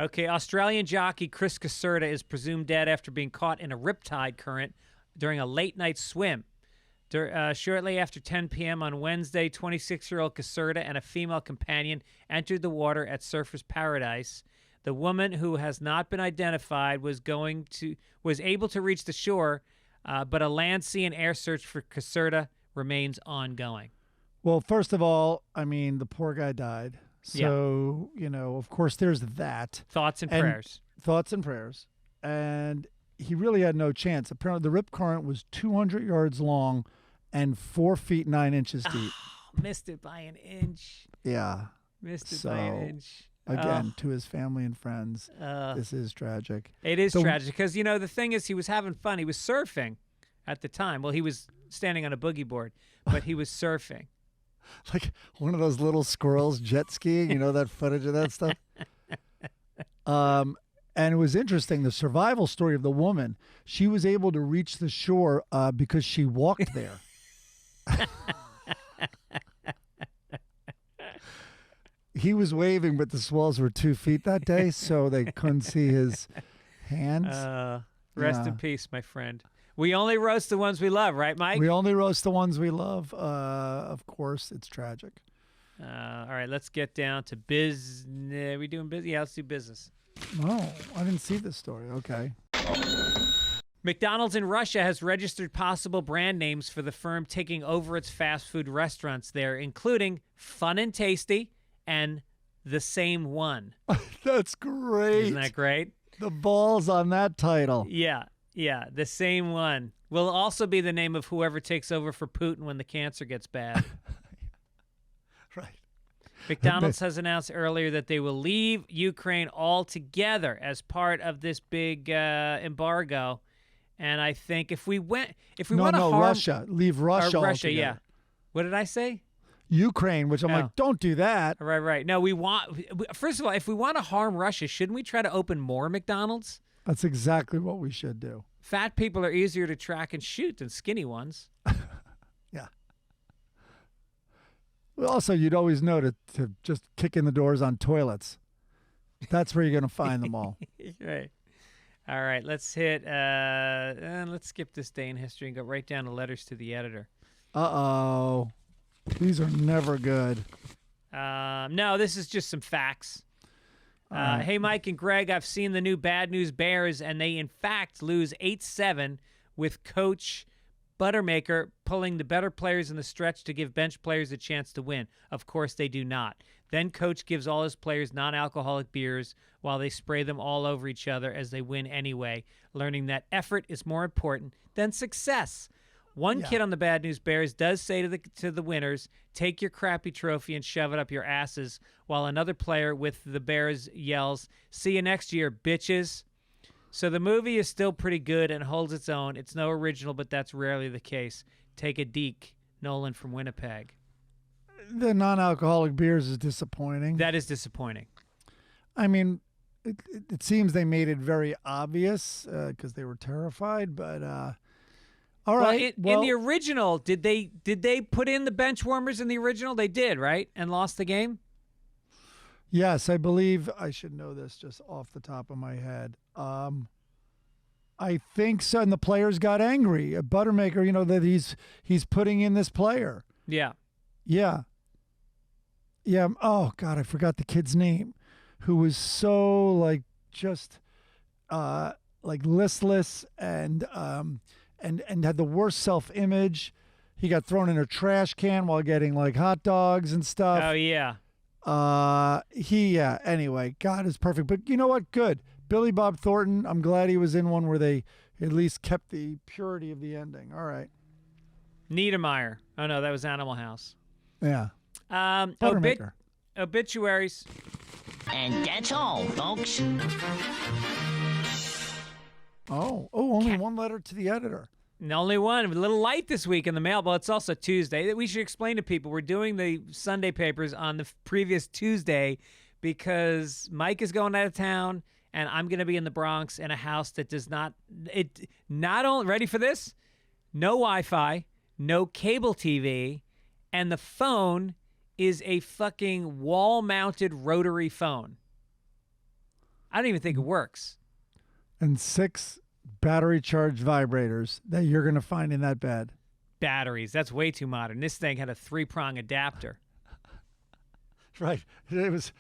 Okay, Australian jockey Chris Caserta is presumed dead after being caught in a riptide current during a late-night swim. Shortly after 10 p.m. on Wednesday, 26-year-old Caserta and a female companion entered the water at Surfers Paradise. The woman, who has not been identified, was able to reach the shore, but a land, sea, and air search for Caserta remains ongoing. Well, first of all, I mean, the poor guy died. So, of course, there's that. Thoughts and prayers. Thoughts and prayers. And he really had no chance. Apparently, the rip current was 200 yards long and 4 feet 9 inches deep. Missed it by an inch. Yeah. Missed it by an inch. Again, to his family and friends, this is tragic. It is tragic because, the thing is, he was having fun. He was surfing at the time. Well, he was standing on a boogie board, but he was surfing. Like one of those little squirrels jet skiing, that footage of that stuff. And it was interesting, the survival story of the woman. She was able to reach the shore because she walked there. He was waving, but the swells were 2 feet that day, so they couldn't see his hands. Rest in peace, my friend. We only roast the ones we love, right, Mike? We only roast the ones we love. Of course, it's tragic. All right, let's get down to business. Are we doing business? Yeah, let's do business. Oh, I didn't see this story. Okay. McDonald's in Russia has registered possible brand names for the firm taking over its fast food restaurants there, including Fun and Tasty and The Same One. That's great. Isn't that great? The balls on that title. Yeah, The Same One will also be the name of whoever takes over for Putin when the cancer gets bad. Right. McDonald's has announced earlier that they will leave Ukraine altogether as part of this big embargo. And I think if we want to harm Russia, leave Russia. Russia, altogether. yeah. What did I say? Ukraine, which I'm like, don't do that. Right. No, first of all, if we want to harm Russia, shouldn't we try to open more McDonald's? That's exactly what we should do. Fat people are easier to track and shoot than skinny ones. Yeah. Well, also, you'd always know to just kick in the doors on toilets. That's where you're going to find them all. Right. All right, let's skip this day in history and go right down to letters to the editor. Uh-oh. These are never good. No, this is just some facts. Hey, Mike and Greg, I've seen the new Bad News Bears, and they, in fact, lose 8-7 with Coach Buttermaker pulling the better players in the stretch to give bench players a chance to win. Of course, they do not. Then Coach gives all his players non-alcoholic beers while they spray them all over each other as they win anyway, learning that effort is more important than success. One kid on the Bad News Bears does say to the winners, take your crappy trophy and shove it up your asses, while another player with the Bears yells, see you next year, bitches. So the movie is still pretty good and holds its own. It's no original, but that's rarely the case. Take a deke, Nolan from Winnipeg. The non-alcoholic beers is disappointing. That is disappointing. I mean, it seems they made it very obvious because they were terrified, but... All right. In the original, did they put in the bench warmers in the original? They did, right? And lost the game? Yes, I believe I should know this just off the top of my head. I think so, and the players got angry. Buttermaker, that he's putting in this player. Yeah. Yeah. Yeah. Oh God, I forgot the kid's name, who was so just listless and had the worst self-image. He got thrown in a trash can while getting hot dogs and stuff. Oh yeah. Anyway, God is perfect. But you know what? Good. Billy Bob Thornton, I'm glad he was in one where they at least kept the purity of the ending. All right. Niedermeyer. Oh no, that was Animal House. Yeah. Obituaries. And that's all, folks. Only one letter to the editor. Only one. A little light this week in the mail, but it's also Tuesday. We should explain to people we're doing the Sunday papers on the previous Tuesday because Mike is going out of town and I'm going to be in the Bronx in a house that does not only, ready for this? No Wi-Fi, no cable TV, and the phone is a fucking wall-mounted rotary phone. I don't even think it works. And 6 battery-charged vibrators that you're going to find in that bed. Batteries. That's way too modern. This thing had a 3-prong adapter. Right. It was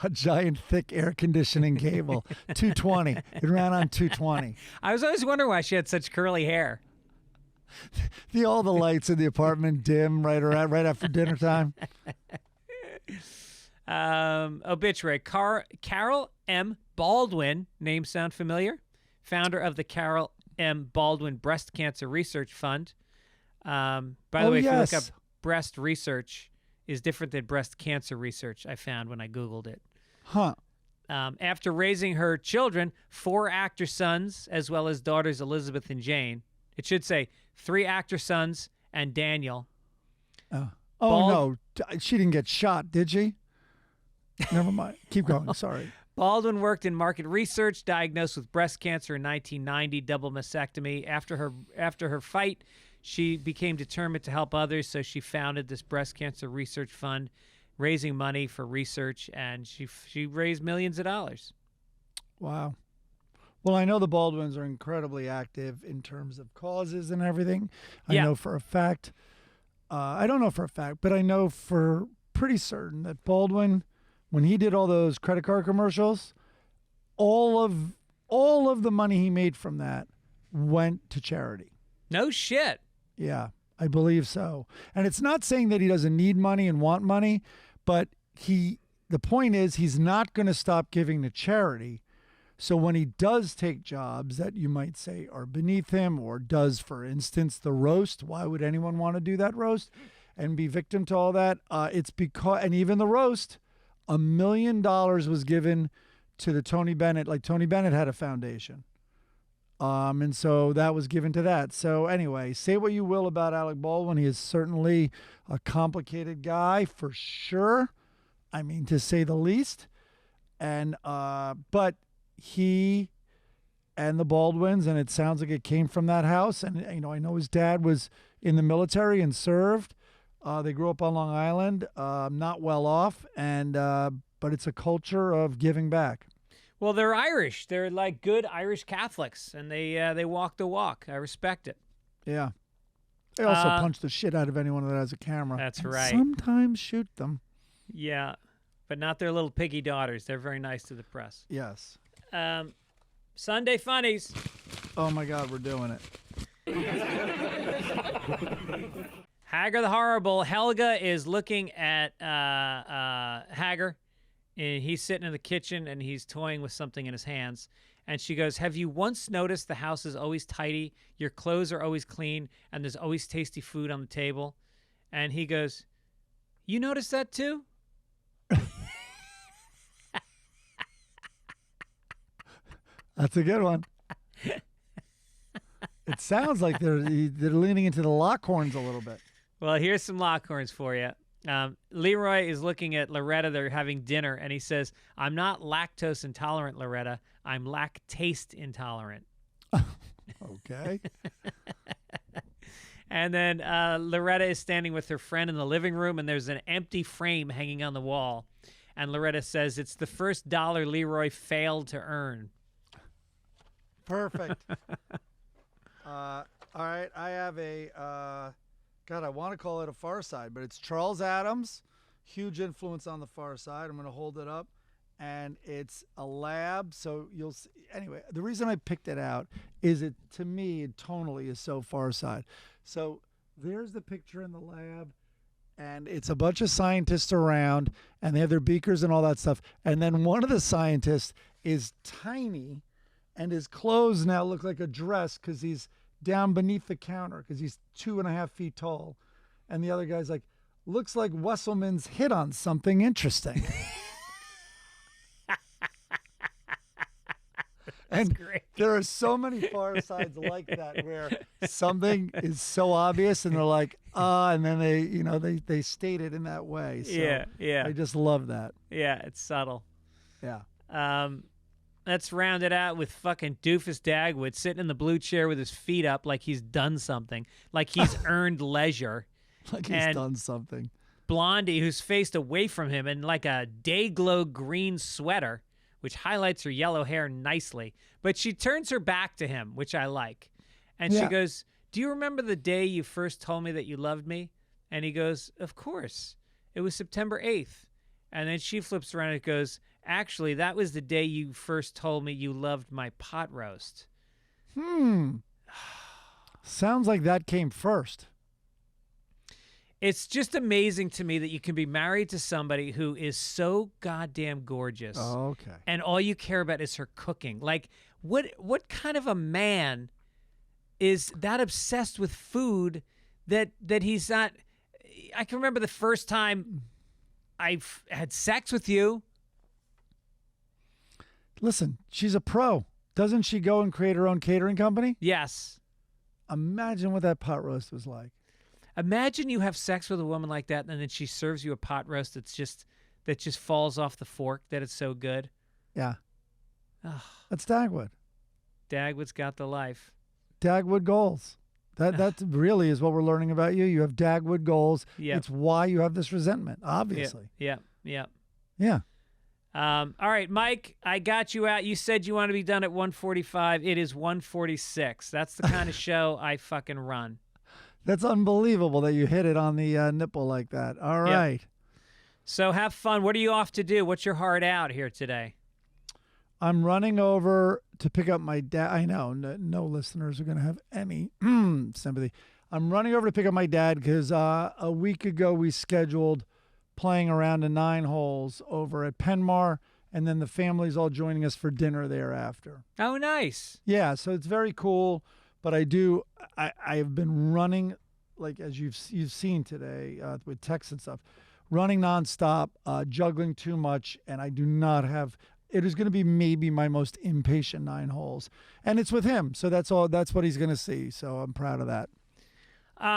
a giant, thick air conditioning cable. 220. It ran on 220. I was always wondering why she had such curly hair. All the lights in the apartment dim right after dinner time. Obituary. Carol M. Baldwin. Name sound familiar? Founder of the Carol M. Baldwin Breast Cancer Research Fund. By the way, if you look up breast research, is different than breast cancer research, I found when I Googled it. Huh. After raising her children, 4 actor sons, as well as daughters Elizabeth and Jane. It should say 3 actor sons and Daniel. Oh, no. She didn't get shot, did she? Never mind. Keep going. Sorry. Baldwin worked in market research, diagnosed with breast cancer in 1990, double mastectomy. After her fight, she became determined to help others, so she founded this breast cancer research fund, raising money for research, and she raised millions of dollars. Wow. Well, I know the Baldwins are incredibly active in terms of causes and everything. I know for a fact. I don't know for a fact, but I know for pretty certain that Baldwin, when he did all those credit card commercials, all of the money he made from that went to charity. No shit. Yeah, I believe so. And it's not saying that he doesn't need money and want money, but the point is he's not going to stop giving to charity. So when he does take jobs that you might say are beneath him, or does, for instance, the roast, why would anyone want to do that roast and be victim to all that? It's because, and even the roast, $1 million was given to the Tony Bennett. Like Tony Bennett had a foundation. And so that was given to that. So anyway, say what you will about Alec Baldwin. He is certainly a complicated guy for sure. I mean, to say the least. And, but he and the Baldwins, and it sounds like it came from that house. And, you know, I know his dad was in the military and served. They grew up on Long Island, not well off. And, but it's a culture of giving back. Well, they're Irish. They're like good Irish Catholics, and they walk the walk. I respect it. Yeah. They also punch the shit out of anyone that has a camera. That's and right. Sometimes shoot them. Yeah, but not their little piggy daughters. They're very nice to the press. Yes. Sunday Funnies. Oh, my God, we're doing it. Hagar the Horrible. Helga is looking at Hagar. And he's sitting in the kitchen, and he's toying with something in his hands. And she goes, have you once noticed the house is always tidy, your clothes are always clean, and there's always tasty food on the table? And he goes, you notice that too? That's a good one. It sounds like they're leaning into the Lockhorns a little bit. Well, here's some Lockhorns for you. Leroy is looking at Loretta. They're having dinner, and he says, I'm not lactose intolerant, Loretta. I'm lactaste intolerant. Okay. And then Loretta is standing with her friend in the living room, and there's an empty frame hanging on the wall. And Loretta says, it's the first dollar Leroy failed to earn. Perfect. All right, I have a... God, I want to call it a Far Side, but it's Charles Adams, huge influence on the Far Side. I'm going to hold it up, and it's a lab. So you'll see. Anyway, the reason I picked it out is it, to me, it tonally is so Far Side. So there's the picture in the lab, and it's a bunch of scientists around, and they have their beakers and all that stuff. And then one of the scientists is tiny, and his clothes now look like a dress because he's down beneath the counter because he's 2.5 feet tall. And the other guy's like, looks like Wesselman's hit on something interesting. And great. There are so many Far Sides like that where something is so obvious and they're like, and then they state it in that way. So Yeah. I just love that. Yeah, it's subtle. Yeah. Let's round it out with fucking doofus Dagwood sitting in the blue chair with his feet up like he's done something, like he's earned leisure. Like he's done something. Blondie, who's faced away from him in like a day-glow green sweater which highlights her yellow hair nicely. But she turns her back to him, which I like. And she Yeah. goes, "Do you remember the day you first told me that you loved me?" And he goes, "Of course. It was September 8th. And then she flips around and goes, "Actually, that was the day you first told me you loved my pot roast." Sounds like that came first. It's just amazing to me that you can be married to somebody who is so goddamn gorgeous. Oh, okay. And all you care about is her cooking. Like, what kind of a man is that obsessed with food that he's not? I can remember the first time I've had sex with you. Listen, she's a pro. Doesn't she go and create her own catering company? Yes. Imagine what that pot roast was like. Imagine you have sex with a woman like that, and then she serves you a pot roast that just falls off the fork. That it's so good. Yeah. Ugh. That's Dagwood. Dagwood's got the life. Dagwood goals. That really is what we're learning about you. You have Dagwood goals. Yep. It's why you have this resentment, obviously. Yeah. Yeah. All right, Mike, I got you out. You said you want to be done at 1:45. It is 1:46. That's the kind of show I fucking run. That's unbelievable that you hit it on the nipple like that. All right. So have fun. What are you off to do? What's your heart out here today? I'm running over to pick up my dad. I know no listeners are going to have any sympathy. I'm running over to pick up my dad because a week ago we scheduled playing around in 9 holes over at Penmar, and then the family's all joining us for dinner thereafter. Oh, nice. Yeah, so it's very cool. But I have been running, like as you've seen today with texts and stuff, running nonstop, juggling too much, and I do not have. It is going to be maybe my most impatient 9 holes, and it's with him, so that's all. That's what he's going to see. So I'm proud of that.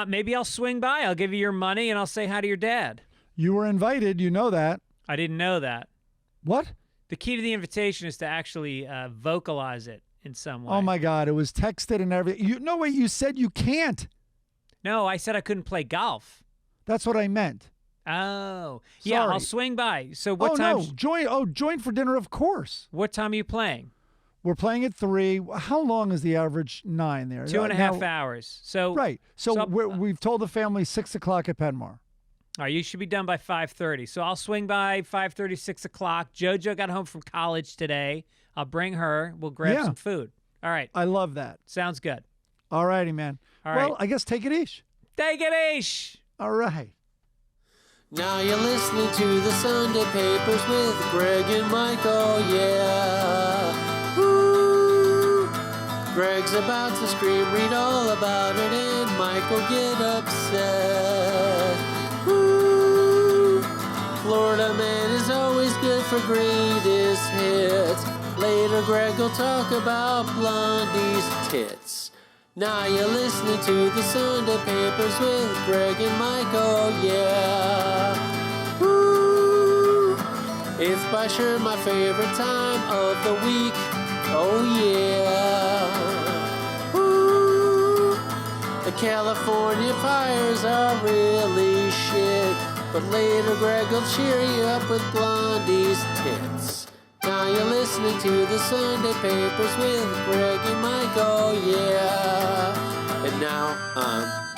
Maybe I'll swing by. I'll give you your money, and I'll say hi to your dad. You were invited. You know that. I didn't know that. What? The key to the invitation is to actually vocalize it in some way. Oh my God! It was texted and everything. Wait. You said you can't. No, I said I couldn't play golf. That's what I meant. Oh, yeah. Sorry. I'll swing by. So what Oh time? no! Join for dinner, of course. What time are you playing? We're playing at 3. How long is the average 9 there? 2.5 hours. So right. So we've told the family 6 o'clock at Penmar. All right, you should be done by 5:30. So I'll swing by 5:30, 6 o'clock. JoJo got home from college today. I'll bring her. We'll grab some food. All right. I love that. Sounds good. All righty, man. All well, right. I guess take it easy. Take it easy. All right. Now you're listening to the Sunday Papers with Greg and Michael, yeah. Woo! Greg's about to scream, read all about it, and Michael get upset. Woo! Florida man is always good for greatest hits. Later Greg will talk about Blondie's tits. Now you're listening to the Sunday Papers with Greg and Michael, yeah. Woo! It's by sure my favorite time of the week, oh yeah. Woo! The California fires are really shit, but later Greg will cheer you up with Blondie's tits. Now you're listening to the Sunday Papers with Greg and Michael, yeah. And now I'm